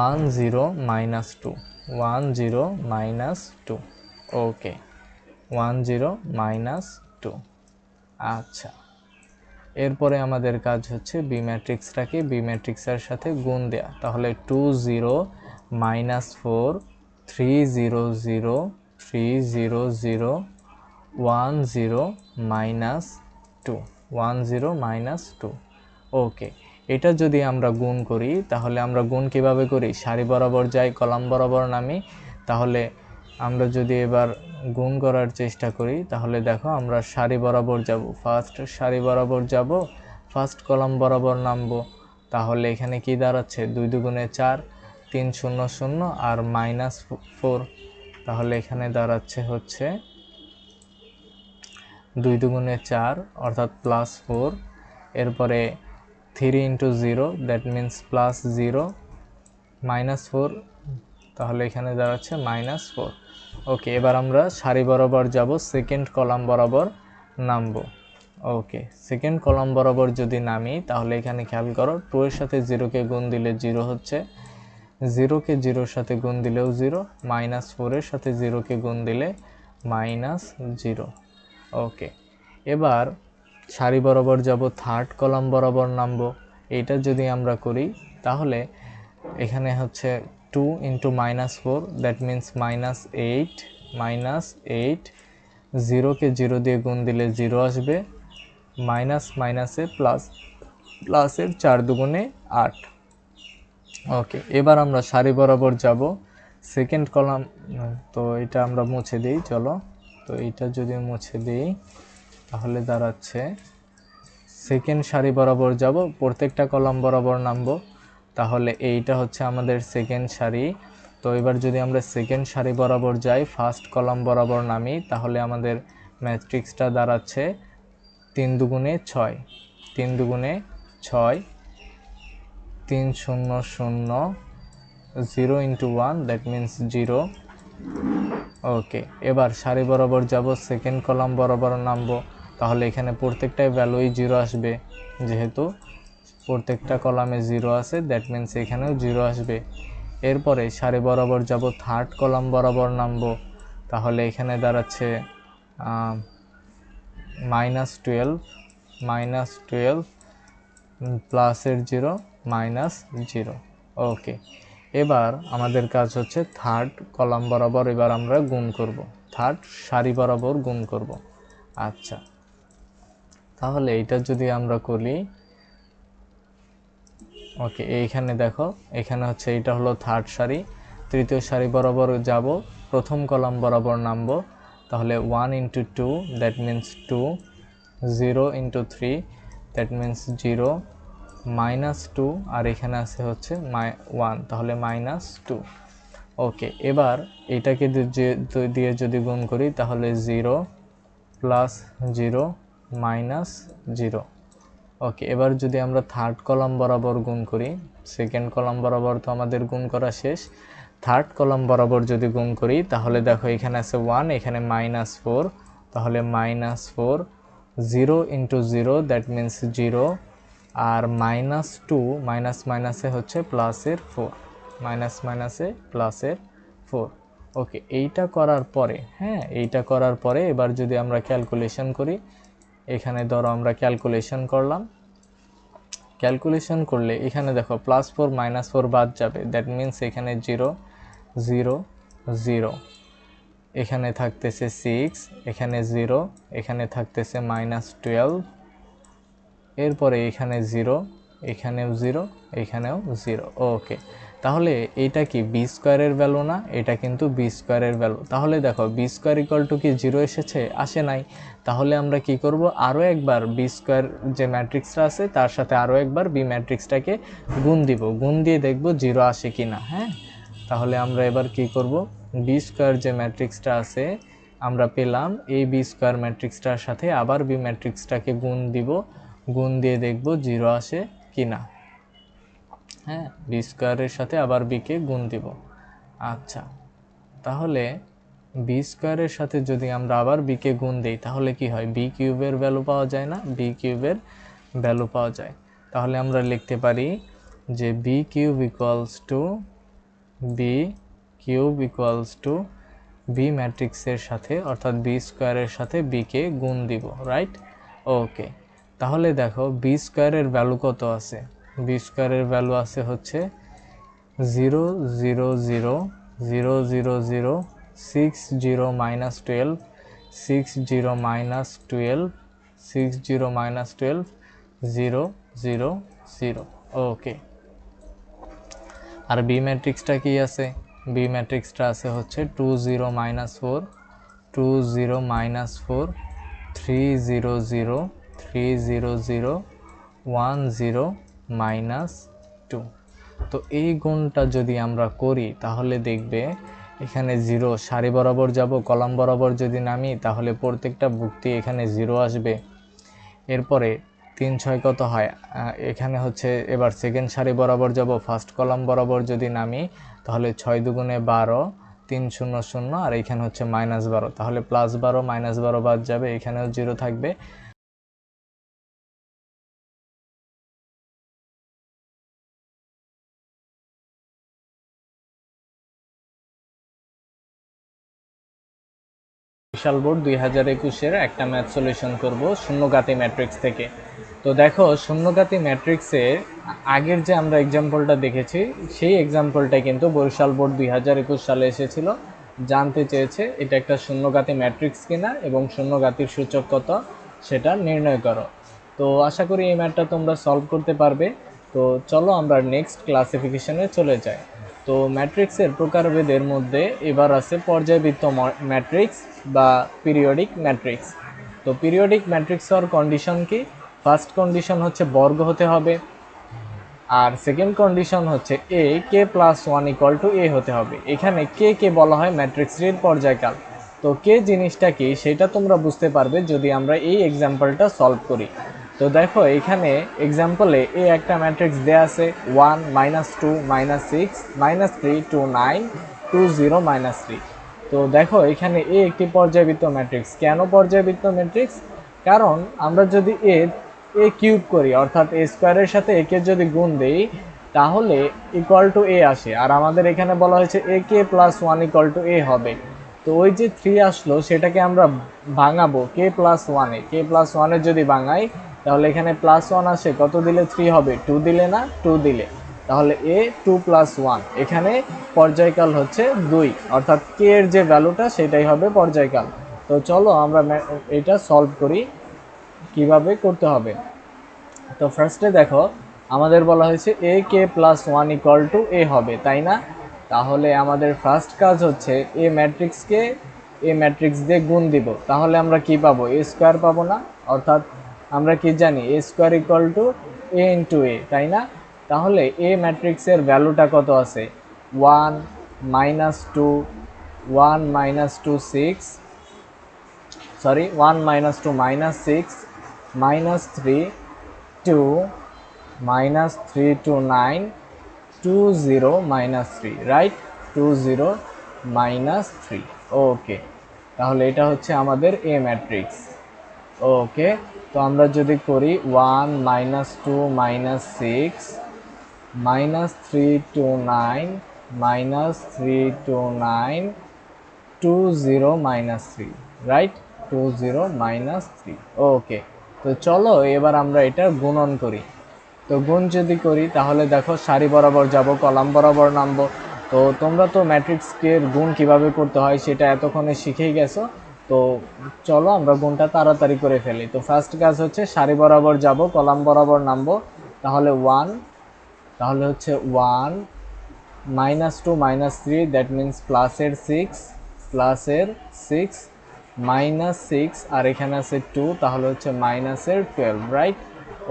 [SPEAKER 1] 1 0 মাইনাস 2 1 0 মাইনাস 2। ওকে, 1 0 মাইনাস 2। আচ্ছা, এরপরে আমাদের কাজ হচ্ছে বি ম্যাট্রিক্সটাকে বি ম্যাট্রিক্সের সাথে গুণ দেয়া। তাহলে 2 0 মাইনাস 4 3 0 0 3 0 0 1 0 মাইনাস 2 1 0 মাইনাস 2। ওকে, এটা যদি আমরা গুণ করি তাহলে আমরা গুণ কিভাবে করি, সারি বরাবর যাই, কলাম বরাবর নামি। তাহলে আমরা যদি এবার গুণ করার চেষ্টা করি তাহলে দেখো আমরা সারি বরাবর যাব, ফার্স্ট সারি বরাবর যাব, ফার্স্ট কলাম বরাবর নামবো, তাহলে এখানে কি দাঁড়াচ্ছে, 2 দুগুণে 4 3 0 0 আর মাইনাস 4, তাহলে এখানে দাঁড়াচ্ছে হচ্ছে 2 দুগুণে 4 অর্থাৎ প্লাস 4, এরপরে 3 into 0 that means plus 0 minus 4, তাহলে এখানে দাঁড়াচ্ছে মাইনাস 4। ওকে, এবার আমরা সারি বরাবর যাব, সেকেন্ড কলাম বরাবর নামবো। ওকে, সেকেন্ড কলাম বরাবর যদি নামি তাহলে এখানে খেয়াল করো 2 এর সাথে 0কে গুণ দিলে 0 হচ্ছে, 0কে 0-র সাথে গুণ দিলেও 0, মাইনাস 4-এর সাথে 0কে গুণ দিলে মাইনাস 0। ওকে, এবার সারি বরাবর যাব, থার্ড কলাম বরাবর নামবো। এইটা যদি আমরা করি তাহলে এখানে হচ্ছে 2 ইন্টু -4, দ্যাট মিন্স -8, জিরোকে জিরো দিয়ে গুণ দিলে জিরো আসবে, মাইনাস মাইনাসে প্লাস, প্লাসের 4 দুগুণে 8। ওকে, এবার আমরা সারি বরাবর যাব, সেকেন্ড কলাম, তো এটা আমরা মুছে দিই, চলো। তো এটা যদি মুছে দিই তাহলে দাঁড়াচ্ছে সেকেন্ড সারি বরাবর যাব, প্রত্যেকটা কলাম বরাবর নামবো, তাহলে এইটা হচ্ছে আমাদের সেকেন্ড সারি। তো এবার যদি আমরা সেকেন্ড সারি বরাবর যাই, ফার্স্ট কলাম বরাবর নামি, তাহলে আমাদের ম্যাট্রিক্সটা দাঁড়াচ্ছে 3 দুগুণে 6, 3 দুগুণে 6, 3 0 0, 0 ইন্টু 1, দ্যাট মিন্স 0। ওকে, এবার সারি বরাবর যাব, সেকেন্ড কলাম বরাবর নামবো, তাহলে এখানে প্রত্যেকটাই ভ্যালুই 0 আসবে, যেহেতু প্রত্যেকটা কলামে 0 আছে, দ্যাট মিন্স এখানেও 0 আসবে। এরপরে সারি বরাবর যাব, থার্ড কলাম বরাবর নামবো, তাহলে এখানে দাঁড়াচ্ছে -12, প্লাসের 0, -0। ওকে, এবার আমাদের কাজ হচ্ছে থার্ড কলাম বরাবর এবার আমরা গুণ করব, থার্ড সারি বরাবর গুণ করব। আচ্ছা, তাহলে এইটা যদি আমরা করি, ওকে, এইখানে দেখো, এখানে হচ্ছে এটা হলো থার্ড সারি, তৃতীয় সারি বরাবর যাব, প্রথম কলাম বরাবর নামবো, তাহলে 1 into 2, that means 2, 0 into 3, that means 0, -2, আর এখানে আছে হচ্ছে 1, তাহলে -2। ওকে, এবার এটাকে দিয়ে যদি গুণ করি তাহলে 0 প্লাস 0 -0। ওকে, এবার যদি আমরা থার্ড কলাম বরাবর গুণ করি, সেকেন্ড কলাম বরাবর তো আমাদের গুণ করা শেষ, থার্ড কলাম বরাবর যদি গুণ করি তাহলে দেখো এখানে আছে 1, এখানে -4, তাহলে -4, 0 ইন্টু 0, দ্যাট মিন্স 0, আর -2, মাইনাস মাইনাসে হচ্ছে প্লাসের 4, মাইনাস মাইনাসে প্লাসের 4। ওকে, এইটা করার পরে, হ্যাঁ, এইটা করার পরে এবার যদি আমরা ক্যালকুলেশন করি, এখানে ধরো আমরা ক্যালকুলেশন করলাম, ক্যালকুলেশন করলে এখানে দেখো +4 -4 বাদ যাবে, দ্যাট মিন্স এখানে 0 0 0, এখানে থাকতেছে 6, এখানে 0, এখানে থাকতেছে -12, এরপরে এখানে 0, এখানেও 0, এখানেও 0। ওকে, তাহলে এইটা কি বি স্কোয়ারের ভ্যালু না? এটা কিন্তু বি স্কোয়ারের ভ্যালু। তাহলে দেখো বি স্কোয়ার ইকুয়াল টু কি 0 এসেছে? আসে নাই। তাহলে আমরা কি করব, আরও একবার বি স্কোয়ার যে ম্যাট্রিক্সটা আছে তার সাথে আরও একবার বি ম্যাট্রিক্সটাকে গুণ দিব, গুণ দিয়ে দেখব 0 আসে কি না। হ্যাঁ, তাহলে আমরা এবার কি করব, বি স্কোয়ার যে ম্যাট্রিক্সটা আছে আমরা পেলাম, এই বি স্কোয়ার ম্যাট্রিক্সটার সাথে আবার বি ম্যাট্রিক্সটাকে গুণ দিব, গুণ দিয়ে দেখব 0 আসে কি না। হ্যাঁ, বি স্কোয়ারের সাথে আবার বিকে গুণ দিব। আচ্ছা, তাহলে বি স্কোয়ারের সাথে যদি আমরা আবার বিকে গুণ দিই তাহলে কি হয়, বি কিউবের ভ্যালু পাওয়া যায় না? বি কিউবের ভ্যালু পাওয়া যায়। তাহলে আমরা লিখতে পারি যে B cube equals to B ম্যাট্রিক্সের সাথে, অর্থাৎ বি স্কোয়ারের সাথে বিকে গুণ দিব, রাইট? ওকে, তাহলে দেখো বি স্কোয়ারের ভ্যালু কত আছে? বি স্কোয়ারের ভ্যালু আছে হচ্ছে 0 0 0 0 0 0 6 0 -12 6 0 -12 6 0 -12 0 0 0। ওকে, আর বি ম্যাট্রিক্সটা কি আছে? বি ম্যাট্রিক্সটা আছে হচ্ছে 2 0 -4 2 0 -4 3 0 0 3 0 0 1 0 -2। তো এই গুণটা যদি আমরা করি তাহলে দেখবে এখানে 0, সারি বরাবর যাব, কলাম বরাবর যদি নামি তাহলে প্রত্যেকটা ভুক্তি এখানে 0 আসবে। এরপরে 3 6 কত হয়, এখানে হচ্ছে এবার সেকেন্ড সারি বরাবর যাব, ফার্স্ট কলাম বরাবর যদি নামি তাহলে 6 দুগুণে 12, 3 0 0, আর এখানে হচ্ছে -12, তাহলে +12 -12 বাদ যাবে, এখানেও 0 থাকবে। বরিশাল বোর্ড 2021-এর একটা ম্যাথ সলিউশন করব শূন্যঘাতী ম্যাট্রিক্স থেকে। তো দেখো, শূন্যঘাতী ম্যাট্রিক্সের আগের যে আমরা এক্সাম্পলটা দেখেছি সেই এক্সাম্পলটা কিন্তু বরিশাল বোর্ড 2021 সালে এসেছিল। জানতে চেয়েছে এটা একটা শূন্যঘাতী ম্যাট্রিক্স কিনা এবং শূন্যঘাতীর সূচক কত সেটা নির্ণয় করো। তো আশা করি এই ম্যাথটা তোমরা সলভ করতে পারবে। তো চলো আমরা নেক্সট ক্লাসিফিকেশনে চলে যাই। তো ম্যাট্রিক্সের প্রকারভেদের মধ্যে এবার আছে পর্যায়বৃত্ত ম্যাট্রিক্স বা পিরিয়ডিক ম্যাট্রিক্স। তো পিরিয়ডিক ম্যাট্রিক্স হওয়ার কন্ডিশন কি? ফার্স্ট কন্ডিশন হচ্ছে বর্গ হতে হবে, আর সেকেন্ড কন্ডিশন হচ্ছে এ k plus one equal to A হতে হবে। এখানে কে কে বলা হয় ম্যাট্রিক্সের পর্যায়কাল। তো কে জিনিসটা কি সেটা তোমরা বুঝতে পারবে যদি আমরা এই এক্সাম্পলটা সলভ করি। তো দেখো, এখানে এক্সাম্পলে এ একটা ম্যাট্রিক্স দেয়া আছে 1 -2 -6 -3 2 9 2 0 -3। তো দেখো, এখানে এ একটি পর্যায়বৃত্ত ম্যাট্রিক্স। কেন পর্যায়বৃত্ত ম্যাট্রিক্স? কারণ আমরা যদি এ কিউব করি, অর্থাৎ এ স্কোয়ারের সাথে এ কে যদি গুণ দেই তাহলে ইকুয়াল টু এ আসে। আর আমাদের এখানে বলা হয়েছে এ k plus one equal to এ হবে। তো ওই যে 3 আসলো সেটাকে আমরা ভাঙাবো কে প্লাস ওয়ানে। কে প্লাস ওয়ানে যদি ভাঙাই তাহলে এখানে প্লাস ওয়ান আসে, কত দিলে 3 হবে? 2 দিলে না? 2 দিলে। তাহলে এ 2 + 1, এখানে পর্যায়কাল হচ্ছে 2, অর্থাৎ কে এর যে ভ্যালুটা সেটাই হবে পর্যায়কাল। তো চলো আমরা এটা সলভ করি কিভাবে করতে হবে। তো ফার্স্টে দেখো, আমাদের বলা হয়েছে এ k plus one equal to এ হবে, তাই না? তাহলে আমাদের ফার্স্ট কাজ হচ্ছে এ ম্যাট্রিক্সকে এ ম্যাট্রিক্স দিয়ে গুণ দিব। তাহলে আমরা কি পাবো? এ স্কোয়ার পাবো না? অর্থাৎ আমরা কি জানি A square equal to A into A, তাই না? তাহলে এ ম্যাট্রিক্সের ভ্যালুটা কত আছে? 1 -2 1 -2 6 সরি 1 -2 -6 -3 2 -3 to 9 2 0 -3, রাইট? 2 0 -3। ওকে, তাহলে এটা হচ্ছে আমাদের এ ম্যাট্রিক্স। ওকে, তো আমরা যদি করি 1 -2 -6 -3 to 9 -3 to 9 2 0 -3, রাইট? 2 0 -3। ওকে, তো চলো এবার আমরা এটা গুণন করি। তো গুণ যদি করি তাহলে দেখো, সারি বরাবর যাব, কলাম বরাবর নামবো। তো তোমরা তো ম্যাট্রিক্সের গুণ কিভাবে করতে হয় সেটা এতক্ষণে শিখেই গেছো। তো চলো আমরা গুণটা তাড়াতাড়ি করে ফেলি। তো ফার্স্ট কাজ হচ্ছে সারি বরাবর যাব, কলাম বরাবর নামবো। তাহলে 1, তাহলে হচ্ছে 1 -2 -3, দ্যাট মিনস প্লাসের 6 -6 আর এখানে আছে 2, তাহলে হচ্ছে মাইনাসের 12, রাইট?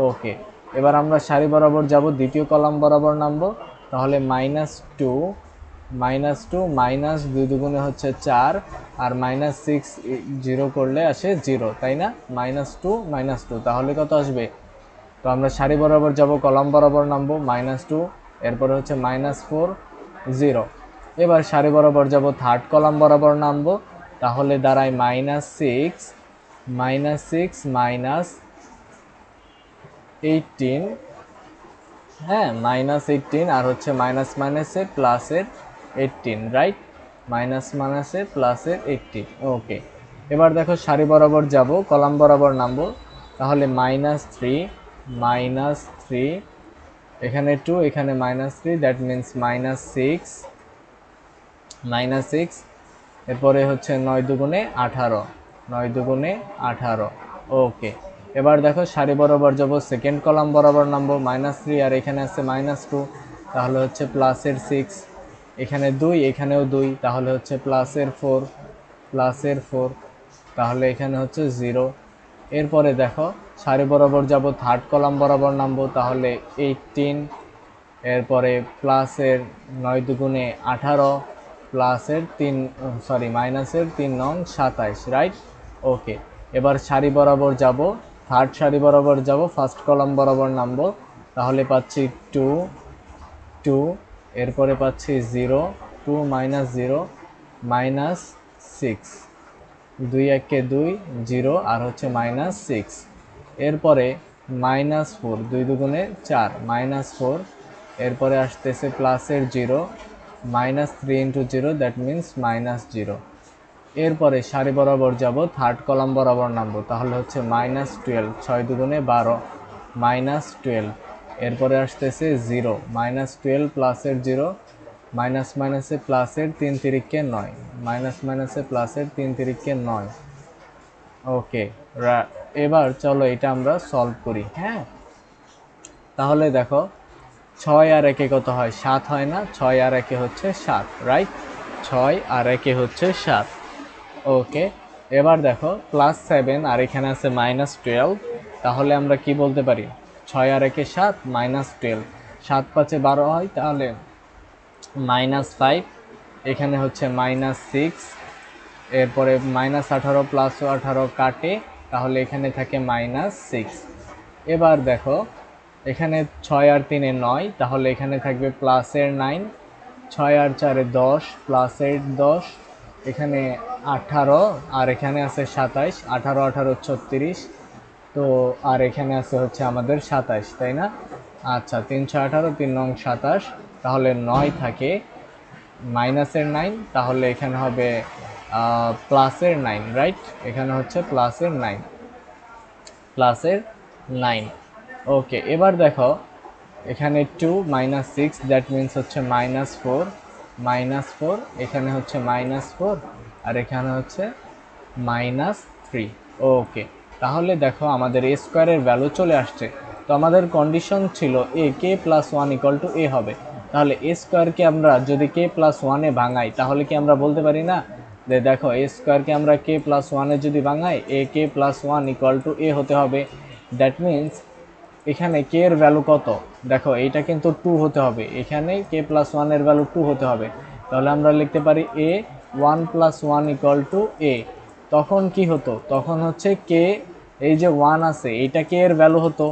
[SPEAKER 1] ওকে, এবার আমরা সারি বরাবর যাব, দ্বিতীয় কলাম বরাবর নামবো। তাহলে -2 মাইনাস 2 দুগুণে হচ্ছে 4, আর -6 0 করলে আসে 0, তাই না? -2 -2, তাহলে কত আসবে? তো আমরা সারি বরাবর যাব, কলাম বরাবর নামবো, -2, এরপরে হচ্ছে -4 0। এবার সারি বরাবর যাব, থার্ড কলাম বরাবর নামবো, তাহলে দাঁড়ায় -6 -18, হ্যাঁ -18, আর হচ্ছে মাইনাস মাইনাসে প্লাসের 18, রাইট? মাইনাস মাইনাসে প্লাসের 18। ওকে, এবার দেখো সারি বরাবর যাব, কলাম বরাবর নামবো, তাহলে -3 এখানে 2, এখানে -3, দ্যাট মিনস -6 এরপরে হচ্ছে 9 দুগুণে 18। ওকে, এবার দেখো সারি বরাবর যাব, সেকেন্ড কলাম বরাবর নামবো, -3 আর এখানে আছে -2, তাহলে হচ্ছে প্লাসের 6, এখানে 2, এখানেও 2, তাহলে হচ্ছে প্লাসের 4, তাহলে এখানে হচ্ছে 0। এরপরে দেখো সারি বরাবর যাব, থার্ড কলাম বরাবর নামবো, তাহলে 18, এরপরে প্লাসের 9 দুগুণে 18, প্লাসের 3 মাইনাসের 3 নং 27, রাইট? ওকে, এবার সারি বরাবর যাব, থার্ড সারি বরাবর যাব, ফার্স্ট কলাম বরাবর নামবো, তাহলে পাচ্ছি 2, এরপরে পাচ্ছি 0, 2 -0 -6, 2 1 2 0, আর হচ্ছে -6, এরপরে -4, 2 দুগুণে 4, -4, এরপরে আসতেছে প্লাসের 0, -3 × 0, দ্যাট মিনস -0। এরপরে সারি বরাবর যাব, থার্ড কলাম বরাবর নামবো, তাহলে হচ্ছে -12, 6 দুগুণে 12, -12। এরপরে আসতেছে 0, -12 প্লাসের 0, মাইনাস মাইনাসে প্লাসের 3 তিরিকে 9, মাইনাস মাইনাসে প্লাসের 3 তিরিকে 9। ওকে, এবার চলো এটা আমরা সলভ করি। হ্যাঁ, তাহলে দেখো 6 আর 1 কত হয়? 7 হয় না? 6 আর 1 হচ্ছে 7, রাইট? 6 আর 1 হচ্ছে 7। ওকে, এবার দেখো +7 আর এখানে আছে -12, তাহলে আমরা কি বলতে পারি? 6 আর 1 7, -12, 7 5 12 হয়, তাহলে -5, এখানে হচ্ছে -6, এরপরে -18 + 18 কাটে, তাহলে এখানে থাকে -6। এবার দেখো এখানে 6 আর 3 9, তাহলে এখানে থাকবে প্লাসের 9, 6 আর 4 10, প্লাসের 10, এখানে 18, আর এখানে আছে 27, 18 18 36, তো আর এখানে আছে হচ্ছে আমাদের 27, তাই না? আচ্ছা, 3 6 18, 3 9 27, তাহলে 9 থাকে, মাইনাসের 9, তাহলে এখানে হবে প্লাসের 9, রাইট? এখানে হচ্ছে প্লাসের 9, প্লাসের 9। ওকে, এবার দেখো এখানে 2 -6, দ্যাট মিন্স হচ্ছে -4, -4, এখানে হচ্ছে -4, আর এখানে হচ্ছে -3। ওকে, তাহলে দেখো আমাদের a স্কোয়ারের ভ্যালু চলে আসছে। তো আমাদের কন্ডিশন ছিল a k + 1 = a হবে। তাহলে a স্কোয়ারকে আমরা যদি k + 1 এ ভাঙাই, তাহলে কি আমরা বলতে পারি না যে দেখো a স্কোয়ারকে আমরা k + 1 এ যদি ভাঙাই, a k + 1 = a হতে হবে। দ্যাট মিন্স এখানে k এর ভ্যালু কত? দেখো এইটা কিন্তু 2 হতে হবে, এখানে k + 1 এর ভ্যালু 2 হতে হবে। তাহলে আমরা লিখতে পারি a 1 + 1 = a। তখন কি হতো? তখন হচ্ছে k, এই যে 1 আছে এইটা k এর ভ্যালু হতো,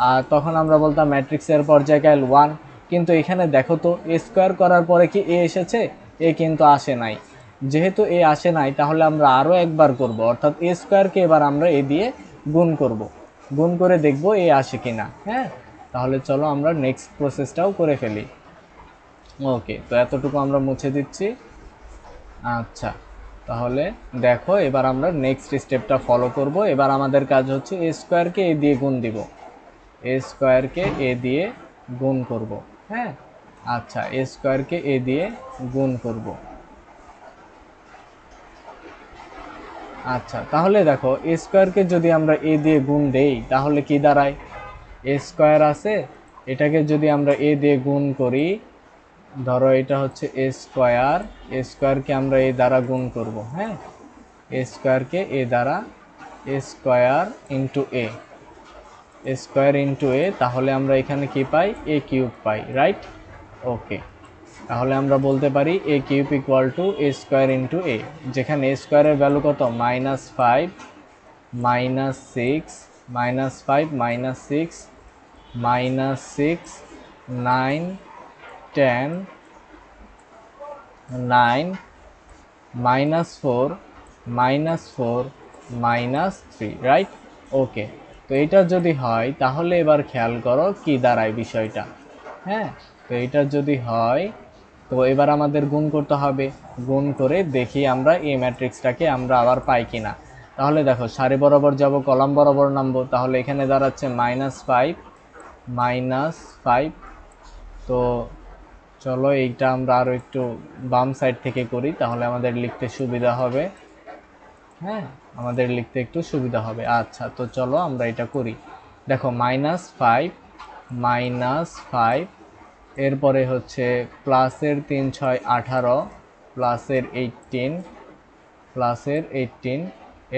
[SPEAKER 1] আর তখন আমরা বলতাম ম্যাট্রিক্সের পর্যায়কাল 1। কিন্তু এখানে দেখো তো a স্কোয়ার করার পরে কি a এসেছে? a কিন্তু আসে নাই। যেহেতু a আসে নাই, তাহলে আমরা আরও একবার করব, অর্থাৎ a স্কোয়ারকে এবার আমরা a দিয়ে গুণ করব, গুণ করে দেখব এ আসে কিনা। হ্যাঁ, তাহলে চলো আমরা নেক্সট প্রসেসটাও করে ফেলি। ওকে, তো এতটুকু আমরা মুছে দিচ্ছি। আচ্ছা, তাহলে দেখো এবার আমরা নেক্সট স্টেপটা ফলো করব। এবার আমাদের কাজ হচ্ছে এ স্কোয়ারকে এ দিয়ে গুণ দিব, এ স্কোয়ারকে এ দিয়ে গুণ করব। হ্যাঁ, আচ্ছা, এ স্কোয়ারকে এ দিয়ে গুণ করব। আচ্ছা, তাহলে দেখো এ স্কোয়ারকে যদি আমরা এ দিয়ে গুণ দেই, তাহলে কি দাঁড়ায়? এ স্কোয়ার আছে, এটাকে যদি আমরা এ দিয়ে গুণ করি, ধরো এটা হচ্ছে এ স্কোয়ার, এ স্কোয়ারকে আমরা এ দ্বারা গুণ করব। হ্যাঁ, এ স্কোয়ারকে এ দ্বারা, এ স্কোয়ার ইন্টু এ, এ স্কোয়ার ইন্টু এ, তাহলে আমরা এখানে কি পাই? এ কিউব পাই, রাইট? ওকে, তাহলে আমরা বলতে পারি এ কিউব = এ স্কোয়ার ইন্টু এ, যেখানে এ স্কোয়ারের ভ্যালু কত? -5, -6, -5, -6, -6, 9, 10, 9, -4, -4, -3, রাইট? ওকে, তো এটা যদি হয়, তাহলে এবার খেয়াল করো কি দাঁড়ায় বিষয়টা। হ্যাঁ, তো এটা যদি হয়, তো এবার আমাদের গুণ করতে হবে, গুণ করে দেখি আমরা এই ম্যাট্রিক্সটাকে আমরা আবার পাই কিনা। তাহলে দেখো সারি বরাবর যাব, কলাম বরাবর নামবো, তাহলে এখানে দাঁড়াচ্ছে -5, -5। তো চলো এইটা আমরা আরও একটু বাম সাইড থেকে করি, তাহলে আমাদের লিখতে সুবিধা হবে। হ্যাঁ, আমাদের লিখতে একটু সুবিধা হবে। আচ্ছা, তো চলো আমরা এটা করি। দেখো -5, -5, এরপরে হচ্ছে প্লাসের 3 6 18, প্লাসের 18, প্লাসের 18,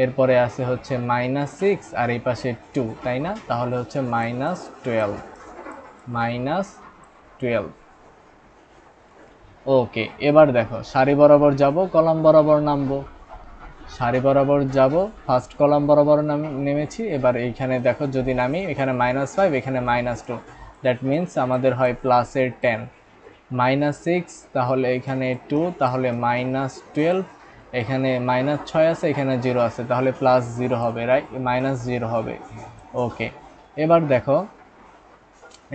[SPEAKER 1] এরপরে আছে হচ্ছে -6, আর এই পাশে 2, তাই না? তাহলে হচ্ছে -12, -12। ওকে, এবার দেখো সারি বরাবর যাব, কলাম বরাবর নামবো, সারি বরাবর যাব, ফার্স্ট কলাম বরাবর নেমেছি। এবার এইখানে দেখো যদি নামি, এখানে -5, এখানে -2, দ্যাট মিন্স আমাদের হয় প্লাসের 10, -6, তাহলে এখানে 2, তাহলে -12, এখানে -6 আছে, এখানে 0 আছে, তাহলে +0 হবে, রাইট? -0 হবে। ওকে, এবার দেখো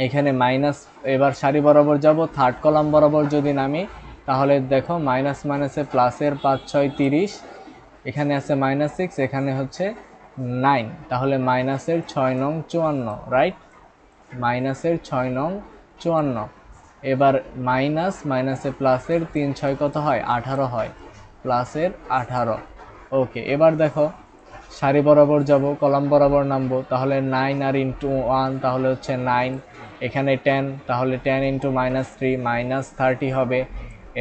[SPEAKER 1] এখানে মাইনাস, এবার সারি বরাবর যাব, থার্ড কলাম বরাবর যদি নামি, তাহলে দেখো মাইনাস মাইনাসে প্লাসের 5 6 30, এখানে আছে -6, এখানে হচ্ছে 9, তাহলে মাইনাসের 6 নং 54, রাইট? মাইনাসের 6 নং 54। এবার মাইনাসে প্লাসের 3 6 কত হয়? 18 হয়, প্লাসের 18। ওকে, এবার দেখো সারি বরাবর যাব, কলাম বরাবর নামবো, তাহলে 9 আর ইন্টু 1 তাহলে হচ্ছে 9, এখানে 10, তাহলে 10 ইন্টু -3 -30 হবে।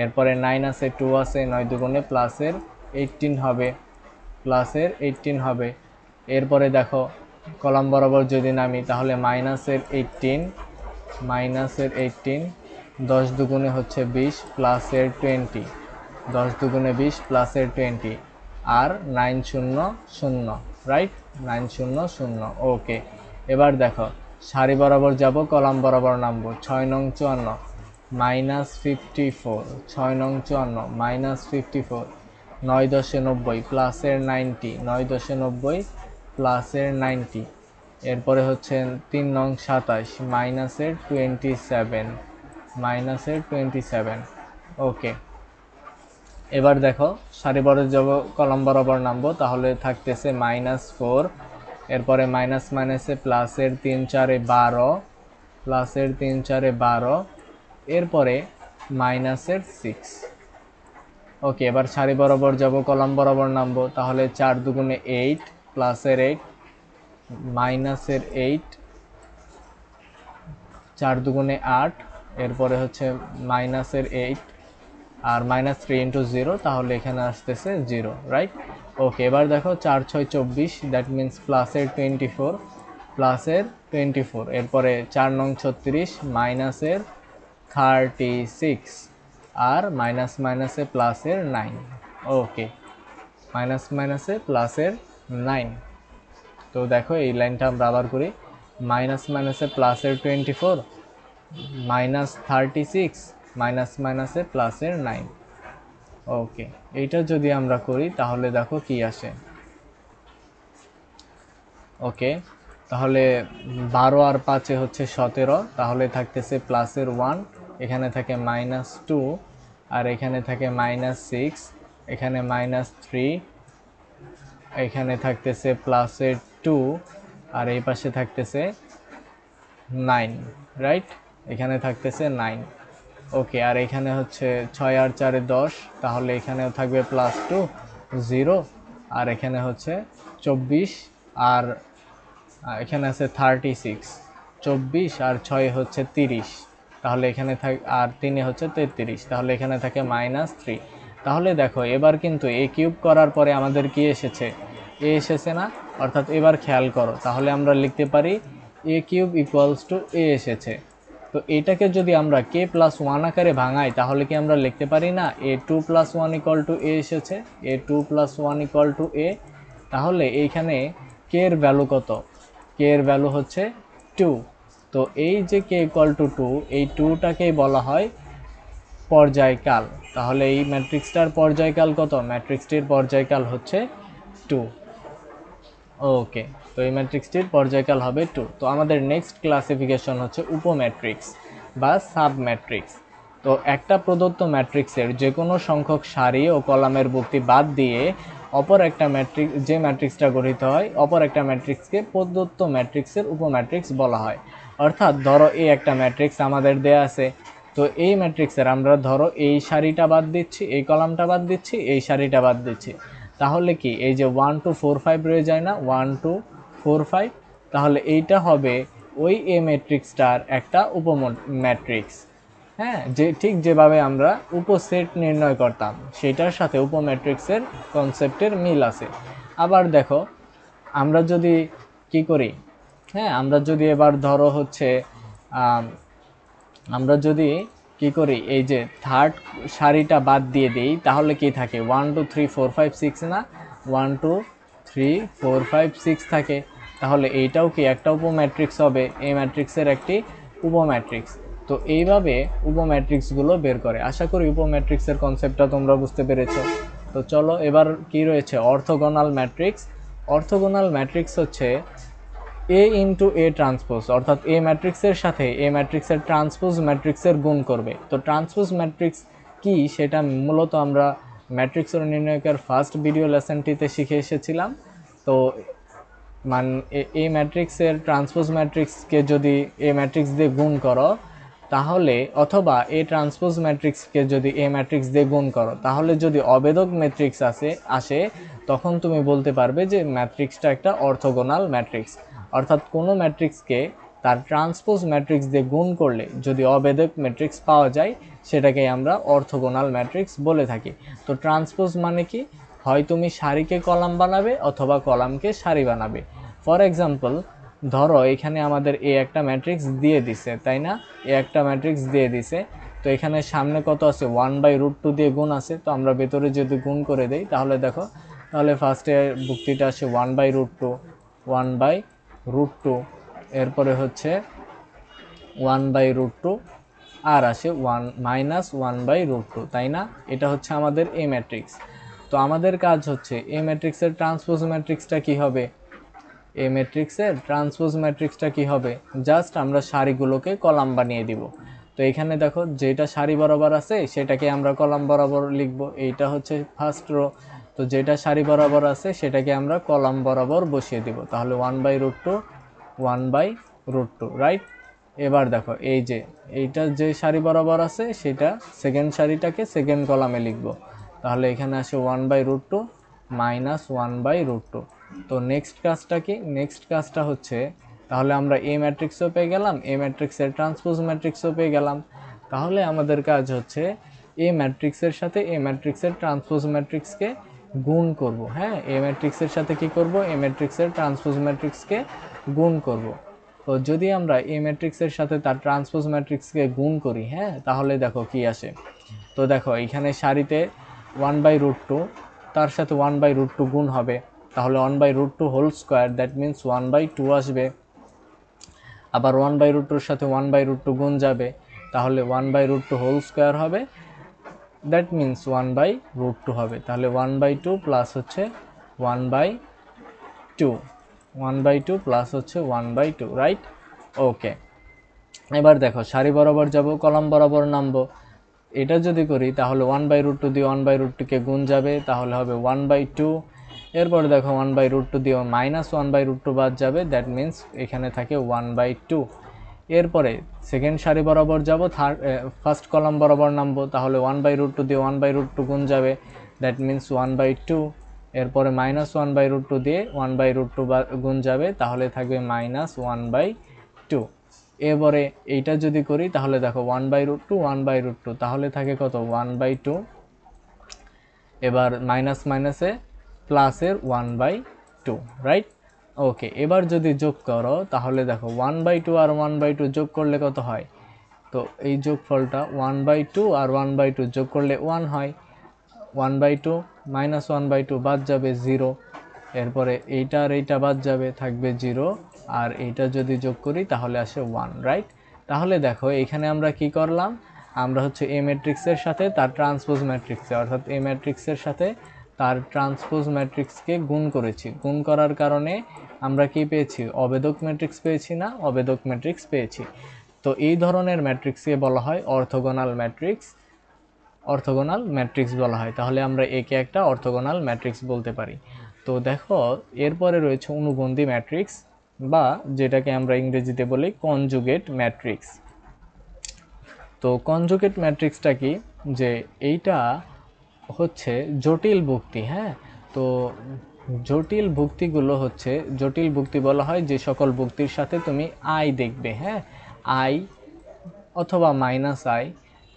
[SPEAKER 1] এরপরে 9 আছে, 2 আছে, 9 দুগুণে প্লাসের 18 হবে, প্লাসের 18 হবে। এরপরে দেখো কলাম বরাবর যদি নামি তাহলে মাইনাসের 18, 10 দুগুণে হচ্ছে 20 প্লাসের 20, 10 দুগুণে 20 প্লাসের 20, আর 9 0 0, রাইট? 9 0 0। ওকে, এবার দেখো সারি বরাবর যাব, কলাম বরাবর নামবো, 6 নং 54 -54, 6 নং 54 -54, 9 10 90 প্লাসের 90, 9 10 90 প্লাসের 90। এরপরে হচ্ছে 3 নং 27 -27। ওকে, এবার দেখো সারি বরাবর যাব, কলাম বরাবর নামবো, তাহলে থাকতেছে -4, এরপরে মাইনাস মাইনাসে প্লাসের 3 4 12, প্লাসের 3 4 12, এরপরে মাইনাসের 6। ওকে, এবার সারি বরাবর যাব, কলাম বরাবর নামবো, তাহলে 4 দুগুণে 8 প্লাসের 8, মাইনাসের 8, 4 দুগুণে 8, এরপরে হচ্ছে মাইনাসের 8 আর -3 ইন্টু 0, তাহলে এখানে আসতেছে 0, রাইট? ওকে, এবার দেখো 4 6 24, দ্যাট মিন্স প্লাসের 24, প্লাসের 24, এরপরে 4 নং 36 মাইনাসের 36, আর মাইনাসে প্লাসের 9। ওকে, মাইনাসে প্লাসের 9। তো দেখো এই লাইনটা আমরা আবার করি, মাইনাসে প্লাসের 24, -36, মাইনাসে প্লাসের 9। ওকে, এইটা যদি আমরা করি তাহলে দেখো কি আসে। ওকে, তাহলে 12 আর 5 হচ্ছে 17, তাহলে থাকতেছে প্লাসের 1, এখানে থাকে -2, আর এখানে থাকে -6, এখানে -3, এখানে থাকতেছে প্লাসের 2, আর এই পাশে থাকতেছে 9, রাইট? এখানে থাকতেছে 9। ওকে, আর এখানে হচ্ছে 6 আর 4 10, তাহলে এখানেও থাকবে +2 0, আর এখানে হচ্ছে 24, আর এখানে আছে 36, 24 আর 6 হচ্ছে 30, তাহলে এখানে আর 3 হচ্ছে 33, তাহলে এখানে থাকে -3। তাহলে দেখো এবার কিন্তু a কিউব করার পরে আমাদের কি এসেছে? a এসেছে না? অর্থাৎ এবার খেয়াল করো, তাহলে আমরা লিখতে পারি a cube equals two a এসেছে। তো এটাকে যদি আমরা k+1 আকারে ভাঙাই তাহলে কি আমরা লিখতে পারি না a2 + 1 = a এসেছে, a2 + 1 = a। তাহলে এইখানে k এর ভ্যালু কত? k এর ভ্যালু হচ্ছে 2। তো এই যে k = 2, এই 2টাকেই বলা হয় পর্যায়কাল। তাহলে এই ম্যাট্রিক্সটার পর্যায়কাল কত? ম্যাট্রিক্সটির পর্যায়কাল হচ্ছে 2। ওকে, তো এই ম্যাট্রিক্সটির পর্যায়কাল হবে 2। তো আমাদের নেক্সট ক্লাসিফিকেশন হচ্ছে উপম্যাট্রিক্স বা সাবম্যাট্রিক্স। তো একটা প্রদত্ত ম্যাট্রিক্সের যে কোনো সংখ্যক সারি ও কলামের ভুক্তি বাদ দিয়ে অপর একটা ম্যাট্রিক্স, যে ম্যাট্রিক্সটা গঠিত হয়, অপর একটা ম্যাট্রিক্সকে প্রদত্ত ম্যাট্রিক্সের উপম্যাট্রিক্স বলা হয়। অর্থাৎ ধরো এই একটা ম্যাট্রিক্স আমাদের দেয়া আছে, তো এই ম্যাট্রিক্সের আমরা ধরো এই সারিটা বাদ দিচ্ছি, এই কলামটা বাদ দিচ্ছি, এই সারিটা বাদ দিচ্ছি, তাহলে কি এই যে 1 2 4 5 রয়ে যায় না, 1 2 4 5, তাহলে এইটা হবে ওই এ ম্যাট্রিক্সটার একটা উপম্যাট্রিক্স। হ্যাঁ, যে ঠিক যেভাবে আমরা উপসেট নির্ণয় করতাম সেটার সাথে উপম্যাট্রিক্সের কনসেপ্টের মিল আছে। আবার দেখো আমরা যদি কি করি, হ্যাঁ, আমরা যদি এবার ধরো হচ্ছে আমরা যদি কি করি, এই যে থার্ড সারিটা বাদ দিয়ে দিই, তাহলে কি থাকে? 1 2 3 4 5 6 না, 1 2 3 4 5 6 থাকে। তাহলে এইটাও কি একটা উপম্যাট্রিক্স হবে, এই ম্যাট্রিক্সের একটি উপম্যাট্রিক্স। তো এইভাবে উপম্যাট্রিক্সগুলো বের করে। আশা করি উপম্যাট্রিক্সের কনসেপ্টটা তোমরা বুঝতে পেরেছো। তো চলো এবার কি রয়েছে, অর্থোগোনাল ম্যাট্রিক্স। অর্থোগোনাল ম্যাট্রিক্স হচ্ছে a ইন্টু a ট্রান্সপোজ, অর্থাৎ a ম্যাট্রিক্সের সাথে a ম্যাট্রিক্সের ট্রান্সপোজ ম্যাট্রিক্সের গুণ করবে। তো ট্রান্সপোজ ম্যাট্রিক্স কি সেটা মূলত আমরা ম্যাট্রিক্স নির্ণায়কের ফার্স্ট ভিডিও লেসনটিতে শিখে এসেছিলাম। তো এই ম্যাট্রিক্সের ট্রান্সপোজ ম্যাট্রিক্সকে যদি এ ম্যাট্রিক্স দিয়ে গুণ করো তাহলে, অথবা এ ট্রান্সপোজ ম্যাট্রিক্সকে যদি এ ম্যাট্রিক্স দিয়ে গুণ করো তাহলে যদি অবেদক ম্যাট্রিক্স আসে তখন তুমি বলতে পারবে যে ম্যাট্রিক্সটা একটা অর্থোগোনাল ম্যাট্রিক্স। অর্থাৎ কোনো ম্যাট্রিক্সকে তার ট্রান্সপোজ ম্যাট্রিক্স দিয়ে গুণ করলে যদি অবেদক ম্যাট্রিক্স পাওয়া যায় সেটাকে আমরা অর্থোগোনাল ম্যাট্রিক্স বলে থাকি। তো ট্রান্সপোজ মানে কি, হয় তুমি সারিকে কলাম বানাবে অথবা কলামকে সারি বানাবে। ফর এক্সাম্পল, ধরো এখানে আমাদের এ একটা ম্যাট্রিক্স দিয়ে দিছে, তাই না? এ একটা ম্যাট্রিক্স দিয়ে দিছে, তো এখানে সামনে কত আছে, 1/√2 দিয়ে গুণ আছে। তো আমরা ভেতরে যদি গুণ করে দেই তাহলে দেখো, তাহলে ফার্স্টে ভুক্তিটা আসে 1/√2, 1/√2, এরপরে হচ্ছে 1/√2 আর আসে -1/√2, তাই না? এটা হচ্ছে আমাদের এ ম্যাট্রিক্স। তো আমাদের কাজ হচ্ছে এ ম্যাট্রিক্সের ট্রান্সপোজ ম্যাট্রিক্সটা কি হবে, এ ম্যাট্রিক্সের ট্রান্সপোজ ম্যাট্রিক্সটা কি হবে, জাস্ট আমরা সারিগুলোকে কলাম বানিয়ে দিব। তো এখানে দেখো যেটা সারি বরাবর আছে সেটাকে আমরা কলাম বরাবর লিখব, এইটা হচ্ছে ফার্স্ট রো। তো যেটা সারি বরাবর আছে সেটাকে আমরা কলাম বরাবর বসিয়ে দিব, তাহলে 1/√2, 1/√2, রাইট? এবার দেখো এই যে এইটা যে সারি বরাবর আছে সেটা সেকেন্ড সারিটাকে সেকেন্ড কলামে লিখব, তাহলে এখানে আসে 1/√2 -1/√2। তো নেক্সট কাজটা কি, নেক্সট কাজটা হচ্ছে, তাহলে আমরা এ ম্যাট্রিক্সও পেয়ে গেলাম, এ ম্যাট্রিক্সের ট্রান্সপোজ ম্যাট্রিক্সও পেয়ে গেলাম। তাহলে আমাদের কাজ হচ্ছে এ ম্যাট্রিক্সের সাথে এ ম্যাট্রিক্সের ট্রান্সপোজ ম্যাট্রিক্সকে গুণ করব। হ্যাঁ, এ ম্যাট্রিক্সের সাথে কি করব, এ ম্যাট্রিক্সের ট্রান্সপোজ ম্যাট্রিক্সকে গুণ করব। তো যদি আমরা এ ম্যাট্রিক্সের সাথে তার ট্রান্সপোজ ম্যাট্রিক্সকে গুণ করি, হ্যাঁ, তাহলে দেখো কি আসে। তো দেখো এখানে সারিতে 1/√2, তার সাথে 1/√2 গুণ হবে, তাহলে 1/√2 হোল স্কোয়ার, দ্যাট মিন্স 1/2 আসবে। আবার 1/√2-র সাথে 1/√2 গুণ যাবে, তাহলে 1/√2 হোল স্কোয়ার হবে, দ্যাট মিন্স 1/√2 হবে। তাহলে 1/2 প্লাস হচ্ছে 1/2, 1/2 প্লাস হচ্ছে 1/2, রাইট? ওকে, এবার দেখো সারি বরাবর যাব, কলাম বরাবর নামবো। এটা যদি করি তাহলে 1/√2 দিয়ে 1/√2-কে গুণ যাবে, তাহলে হবে 1/2। এরপরে দেখো 1/√2 দিয়ে -1/√2 বাদ যাবে, দ্যাট মিন্স এখানে থাকে 1/2। এরপরে সেকেন্ড সারি বরাবর যাব, ফার্স্ট কলাম বরাবর নামবো, তাহলে 1/√2 দিয়ে 1/√2 গুণ যাবে, দ্যাট মিন্স 1/2। এরপরে -1/√2 দিয়ে 1/√2 গুণ যাবে, তাহলে থাকবে -1/2। এবারে এইটা যদি করি তাহলে দেখো 1/√2, 1/√2, তাহলে থাকে কত, 1/2। এবার মাইনাস মাইনাসে প্লাসের 1/2, রাইট? ওকে, এবার যদি যোগ করো তাহলে দেখো 1/2 আর 1/2 যোগ করলে কত হয়, তো এই যোগফলটা 1/2 আর 1/2 যোগ করলে 1 হয়। 1/2 -1/2 বাদ যাবে 0, এরপরে এইটা আর এইটা বাদ যাবে, থাকবে 0, আর এইটা যদি যোগ করি তাহলে আসে 1, রাইট? তাহলে দেখো এখানে আমরা কি করলাম, আমরা হচ্ছে এ ম্যাট্রিক্সের সাথে তার ট্রান্সপোজ ম্যাট্রিক্সে, অর্থাৎ এ ম্যাট্রিক্সের সাথে তার ট্রান্সপোজ ম্যাট্রিক্সকে গুণ করেছি। গুণ করার কারণে আমরা কি পেয়েছি, অবেদক ম্যাট্রিক্স পেয়েছি না, অবেদক ম্যাট্রিক্স পেয়েছি। তো এই ধরনের ম্যাট্রিক্সকে বলা হয় অর্থোগোনাল ম্যাট্রিক্স, অর্থোগোনাল ম্যাট্রিক্স বলা হয়। তাহলে আমরা একে একটা অর্থোগোনাল ম্যাট্রিক্স বলতে পারি। তো দেখো এরপরে রয়েছে অনুবন্ধী ম্যাট্রিক্স, বা যেটাকে আমরা ইংরেজিতে বলি কনজুগেট ম্যাট্রিক্স। তো কনজুগেট ম্যাট্রিক্সটা কি, যে এইটা হচ্ছে জটিল ভুক্তি। হ্যাঁ, তো জটিল ভুক্তিগুলো হচ্ছে, জটিল ভুক্তি বলা হয় যে সকল ভুক্তির সাথে তুমি আই দেখবে, হ্যাঁ, আই অথবা -i,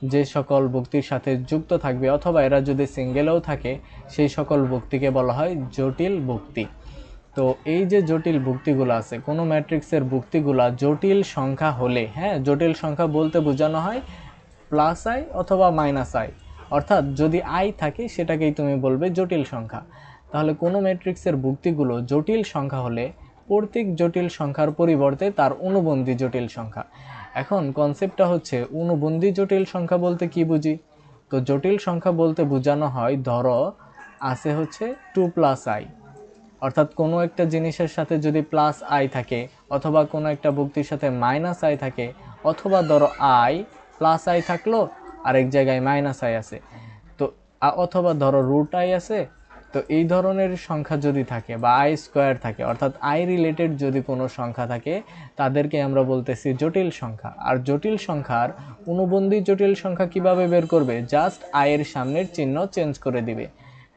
[SPEAKER 1] যে সকল ভুক্তির সাথে যুক্ত থাকবে, অথবা এরা যদি সিঙ্গেলও থাকে সেই সকল ভুক্তিকে বলা হয় জটিল ভুক্তি। তো এই যে জটিল ভুক্তিগুলো আছে, কোনো ম্যাট্রিক্সের ভুক্তিগুলা জটিল সংখ্যা হলে, হ্যাঁ, জটিল সংখ্যা বলতে বোঝানো হয় +i অথবা -i, অর্থাৎ যদি i থাকে সেটাকেই তুমি বলবে জটিল সংখ্যা। তাহলে কোনো ম্যাট্রিক্সের ভুক্তিগুলো জটিল সংখ্যা হলে প্রত্যেক জটিল সংখ্যার পরিবর্তে তার অনুবন্ধী জটিল সংখ্যা। এখন কনসেপ্টটা হচ্ছে অনুবন্ধী জটিল সংখ্যা বলতে কি বুঝি। তো জটিল সংখ্যা বলতে বোঝানো হয়, ধরো আছে হচ্ছে 2 + i, অর্থাৎ কোনো একটা জিনিসের সাথে যদি +i থাকে, অথবা কোনো একটা ভুক্তির সাথে -i থাকে, অথবা ধরো i +i থাকলো আরেক জায়গায় -i আছে, তো অথবা ধরো রুট আই আছে, তো এই ধরনের সংখ্যা যদি থাকে বা আই স্কোয়ার থাকে, অর্থাৎ আই রিলেটেড যদি কোনো সংখ্যা থাকে, তাদেরকে আমরা বলতেছি জটিল সংখ্যা। আর জটিল সংখ্যার অনুবন্ধী জটিল সংখ্যা কিভাবে বের করবে? জাস্ট আয়ের সামনের চিহ্ন চেঞ্জ করে দিবে।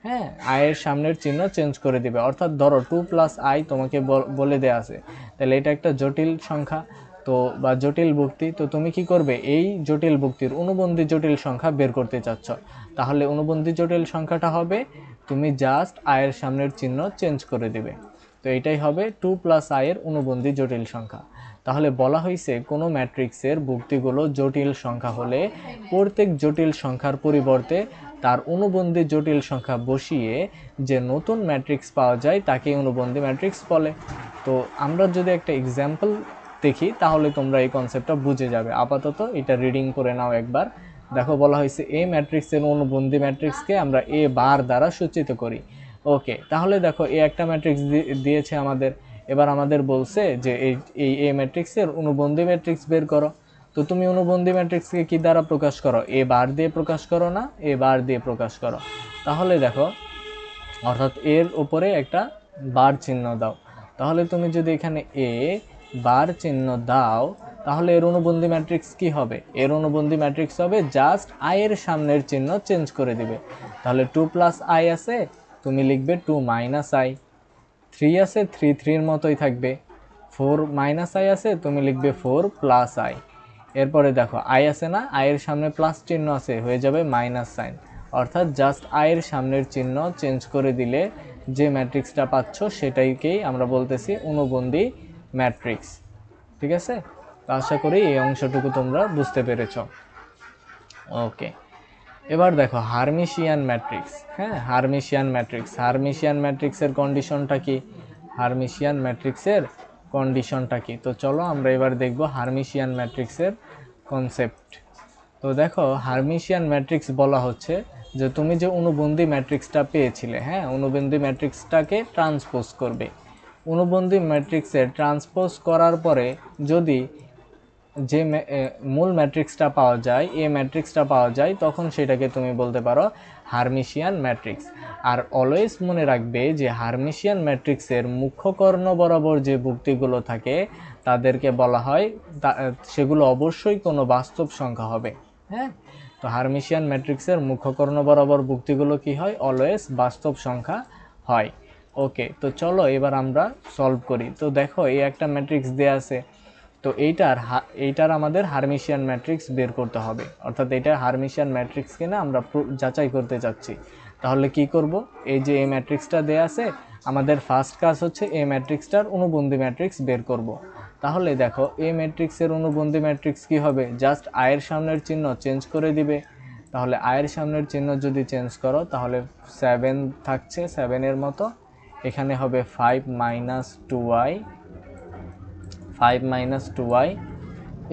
[SPEAKER 1] হ্যাঁ, আয়ের সামনের চিহ্ন চেঞ্জ করে দিবে। অর্থাৎ ধরো 2+i তোমাকে বলে দেয়া আছে, তাহলে এটা একটা জটিল সংখ্যা তো বা জটিল ভুক্তি। তো তুমি কি করবে? এই জটিল ভুক্তির অনুবন্ধী জটিল সংখ্যা বের করতে চাচ্ছ, তাহলে অনুবন্ধী জটিল সংখ্যাটা হবে, তুমি জাস্ট আয়ের সামনের চিহ্ন চেঞ্জ করে দিবে। তো এটাই হবে 2+i এর অনুবন্ধী জটিল সংখ্যা। তাহলে বলা হয়েছে কোনো ম্যাট্রিক্সের ভুক্তিগুলো জটিল সংখ্যা হলে প্রত্যেক জটিল সংখ্যার পরিবর্তে তার অনুবন্ধী জটিল সংখ্যা বসিয়ে যে নতুন ম্যাট্রিক্স পাওয়া যায় তাকে অনুবন্ধী ম্যাট্রিক্স বলে। তো আমরা যদি একটা এক্সাম্পল দেখি তাহলে তোমরা এই কনসেপ্টটা বুঝে যাবে। আপাতত এটা রিডিং করে নাও একবার। দেখো বলা হয়েছে এ ম্যাট্রিক্সের অনুবন্ধী ম্যাট্রিক্সকে আমরা এ বার দ্বারা সূচিত করি। ওকে, তাহলে দেখো এ একটা ম্যাট্রিক্স দিয়েছে আমাদের, এবার আমাদের বলছে যে এই এ ম্যাট্রিক্সের অনুবন্ধী ম্যাট্রিক্স বের করো। তো তুমি অনুবন্ধী ম্যাট্রিক্সকে কি দ্বারা প্রকাশ করো? এ বার দিয়ে প্রকাশ করো না, এ বার দিয়ে প্রকাশ করো। তাহলে দেখো, অর্থাৎ এর উপরে একটা বার চিহ্ন দাও। তাহলে তুমি যদি এখানে এ বার চিহ্ন দাও, তাহলে এর অনুবন্ধী ম্যাট্রিক্স কি হবে? এর অনুবন্ধী ম্যাট্রিক্স হবে জাস্ট আই এর সামনের চিহ্ন চেঞ্জ করে দিবে। তাহলে 2+i আছে, তুমি লিখবে 2-i। 3 আছে, 3 মতোই থাকবে। 4-i আছে, তুমি লিখবে 4+i। এরপরে দেখো আই আছে না, আয়ের সামনে প্লাস চিহ্ন আছে, হয়ে যাবে মাইনাস সাইন। অর্থাৎ জাস্ট আয়ের সামনের চিহ্ন চেঞ্জ করে দিলে যে ম্যাট্রিক্সটা পাচ্ছ সেটাইকেই আমরা বলতেছি অনুবন্ধী ম্যাট্রিক্স। ঠিক আছে? তো আশা করি এই অংশটুকু তোমরা বুঝতে পেরেছ। ওকে, এবার দেখো হারমিশিয়ান ম্যাট্রিক্স। হ্যাঁ, হারমিশিয়ান ম্যাট্রিক্সের কন্ডিশনটা কি? হারমিশিয়ান ম্যাট্রিক্সের কন্ডিশনটা কি? তো চলো আমরা এবার দেখব হারমিশিয়ান ম্যাট্রিক্সের কনসেপ্ট। তো দেখো হারমিশিয়ান ম্যাট্রিক্স বলা হচ্ছে যে তুমি যে অনুবন্ধী ম্যাট্রিক্সটা পেয়েছিলে, হ্যাঁ, অনুবন্ধী ম্যাট্রিক্সটাকে ট্রান্সপোজ করবে। অনুবন্ধী ম্যাট্রিক্সের ট্রান্সপোজ করার পরে যদি যে মূল ম্যাট্রিক্সটা পাওয়া যায়, এ ম্যাট্রিক্সটা পাওয়া যায়, তখন সেটাকে তুমি বলতে পারো হারমিশিয়ান ম্যাট্রিক্স। আর অলওয়েজ মনে রাখবে যে হারমিশিয়ান ম্যাট্রিক্সের মুখ্য কর্ণ বরাবর যে ভুক্তিগুলো থাকে তাদেরকে বলা হয়, সেগুলো অবশ্যই কোনো বাস্তব সংখ্যা হবে। হ্যাঁ, তো হারমিশিয়ান ম্যাট্রিক্সের মুখ্য কর্ণ বরাবর ভুক্তিগুলো কি হয়? অলওয়েজ বাস্তব সংখ্যা হয়। ওকে, তো চলো এবার আমরা সলভ করি। তো দেখো এই একটা ম্যাট্রিক্স দেয়া আছে, তো এইটার আমাদের হারমিশিয়ান ম্যাট্রিক্স বের করতে হবে। অর্থাৎ এটা হারমিশিয়ান ম্যাট্রিক্স কিনা আমরা যাচাই করতে চাচ্ছি। তাহলে কি করব? এই যে এই ম্যাট্রিক্সটা দেয়া আছে, আমাদের ফার্স্ট কাজ হচ্ছে এই ম্যাট্রিক্সটার অনুবন্ধী ম্যাট্রিক্স বের করব। তাহলে দেখো এই ম্যাট্রিক্সের অনুবন্ধী ম্যাট্রিক্স কি হবে? জাস্ট আয়ের সামনের চিহ্ন চেঞ্জ করে দিবে। তাহলে আয়ের সামনের চিহ্ন যদি চেঞ্জ করো তাহলে 7 থাকছে 7-এর মতো, এখানে হবে 5 - 2i।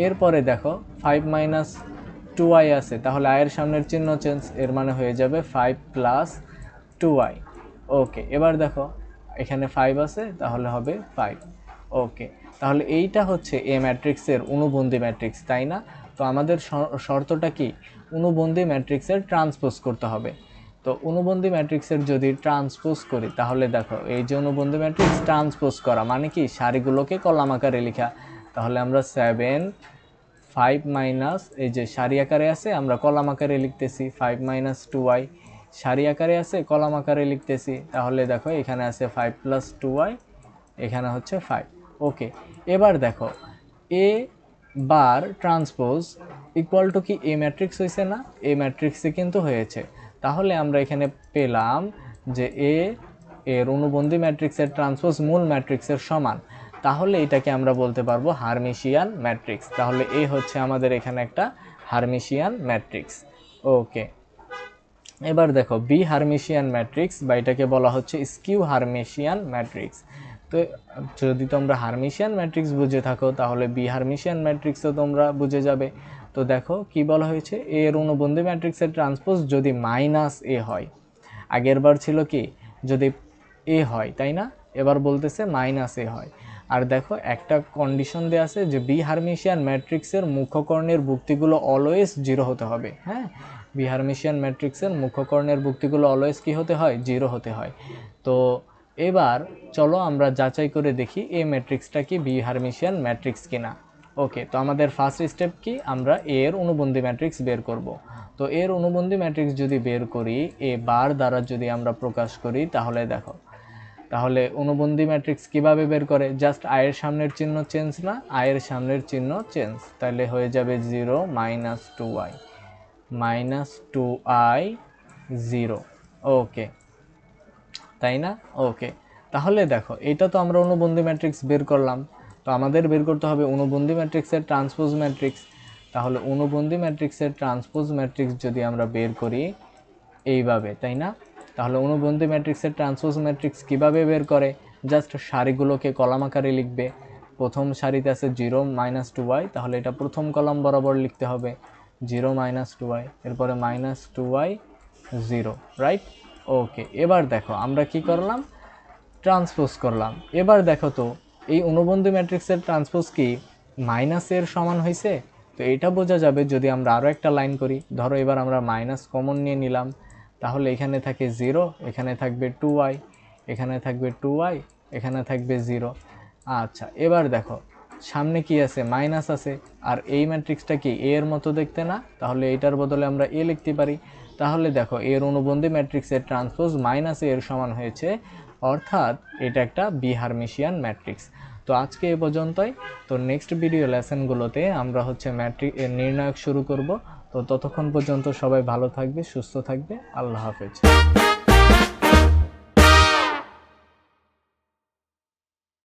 [SPEAKER 1] এরপরে দেখো 5 - 2i আছে, তাহলে আয়ের সামনের চিহ্ন চেঞ্জ, এর মানে হয়ে যাবে 5+2i। ওকে, এবার দেখো এখানে 5 আছে, তাহলে হবে 5। ওকে, তাহলে এইটা হচ্ছে এ ম্যাট্রিক্সের অনুবন্ধী ম্যাট্রিক্স, তাই না? তো আমাদের শর্তটা কি? অনুবন্ধী ম্যাট্রিক্সের ট্রান্সপোজ করতে হবে। তো অনুবন্ধী ম্যাট্রিক্সের যদি ট্রান্সপোজ করি তাহলে দেখো এই যে অনুবন্ধী ম্যাট্রিক্স ট্রান্সপোজ করা মানে কি? সারিগুলোকে কলাম আকারে লেখা। তাহলে আমরা 7 5 মাইনাস, এই যে সারি আকারে আছে আমরা কলাম আকারে লিখতেছি 5 - 2i, সারি আকারে আছে কলাম আকারে লিখতেছি। তাহলে দেখো এখানে আছে 5+2i, এখানে হচ্ছে 5। ওকে, এবার দেখো এ বার ট্রান্সপোজ ইকুয়াল টু কি এ ম্যাট্রিক্স হয়েছে না? এ ম্যাট্রিক্সে কিন্তু হয়েছে। তাহলে আমরা এখানে পেলাম যে এর অনুবন্ধী ম্যাট্রিক্সের ট্রান্সপোজ মূল ম্যাট্রিক্সের সমান। তাহলে এটাকে আমরা বলতে পারবো হারমিশিয়ান ম্যাট্রিক্স। তাহলে এ হচ্ছে আমাদের এখানে একটা হারমিশিয়ান ম্যাট্রিক্স। ওকে, এবার দেখো বি হারমিশিয়ান ম্যাট্রিক্স, বা এটাকে বলা হচ্ছে স্কিউ হারমিশিয়ান ম্যাট্রিক্স। তো যদি তোমরা হারমিশিয়ান ম্যাট্রিক্স বুঝে থাকো তাহলে বি হারমিশিয়ান ম্যাট্রিক্সও তোমরা বুঝে যাবে। তো দেখো কি বলা হয়েছে, এর অনুবন্ধী ম্যাট্রিক্সের ট্রান্সপোজ যদি -a হয়। আগের বার ছিল কি যদি a হয়, তাই না? এবার বলতেছে -a হয়। আর দেখো একটা কন্ডিশন দেওয়া আছে যে বি হারমিশিয়ান ম্যাট্রিক্সের মুখ্য কর্ণের ভুক্তিগুলো অলওয়েজ 0 হতে হবে। হ্যাঁ, বি হার্মিশিয়ান ম্যাট্রিক্সের মুখ্য কর্ণের ভুক্তিগুলো অলওয়েজ কি হতে হয়, 0 হতে হয়। তো এবার চলো আমরা যাচাই করে দেখি এই ম্যাট্রিক্সটা কি বি হার্মিশিয়ান ম্যাট্রিক্স কিনা। ওকে, তো আমাদের ফার্স্ট স্টেপ কি, আমরা এর অনুবন্ধী ম্যাট্রিক্স বের করব। তো এর অনুবন্ধী ম্যাট্রিক্স যদি বের করি, এ বার দ্বারা যদি আমরা প্রকাশ করি, তাহলে দেখো, তাহলে অনুবন্ধী ম্যাট্রিক্স কিভাবে বের করে, জাস্ট আয়ের সামনের চিহ্ন চেঞ্জ না, আয়ের সামনের চিহ্ন চেঞ্জ, তাহলে হয়ে যাবে 0 -2i -2i 0। ওকে, তাই না? ওকে, তাহলে দেখো এটা তো আমরা অনুবন্ধী ম্যাট্রিক্স বের করলাম। তো আমাদের বের করতে হবে অনুবন্ধী ম্যাট্রিক্সের ট্রান্সপোজ ম্যাট্রিক্স। তাহলে অনুবন্ধী ম্যাট্রিক্সের ট্রান্সপোজ ম্যাট্রিক্স যদি আমরা বের করি এইভাবে, তাই না? তাহলে অনুবন্ধী ম্যাট্রিক্সের ট্রান্সপোজ ম্যাট্রিক্স কিভাবে বের করে, জাস্ট সারিগুলোকে কলাম আকারে লিখবে। প্রথম সারিতে আছে 0 -2i, তাহলে এটা প্রথম কলাম বরাবর লিখতে হবে 0 -2i, এরপরে -2i 0, রাইট? ওকে, এবার দেখো আমরা কি করলাম, ট্রান্সপোজ করলাম। এবার দেখো তো এই অনুবন্ধী ম্যাট্রিক্সের ট্রান্সপোজ কি মাইনাসের সমান হয়েছে? তো এটা বোঝা যাবে যদি আমরা আরও একটা লাইন করি। ধরো এবার আমরা মাইনাস কমন নিয়ে নিলাম, তাহলে এখানে থাকে 0, এখানে থাকবে 2i, এখানে থাকবে 2i, এখানে থাকবে 0। আচ্ছা, এবার দেখো সামনে কি আছে, মাইনাস আছে, আর এই ম্যাট্রিক্সটা কি এ এর মতো দেখতে না, তাহলে এইটার বদলে আমরা এ লিখতে পারি। তাহলে দেখো এর অনুবন্ধী ম্যাট্রিক্সের ট্রান্সপোজ মাইনাস এর সমান হয়েছে, অর্থাৎ এটা একটা বি হার্মিশিয়ান ম্যাট্রিক্স। তো আজকে এ পর্যন্তই। তো নেক্সট ভিডিও লেসনগুলোতে আমরা হচ্ছে ম্যাট্রিক্স নির্ণায়ক শুরু করব। তো ততক্ষণ পর্যন্ত সবাই ভালো থাকবে, সুস্থ থাকবে। আল্লাহ হাফেজ।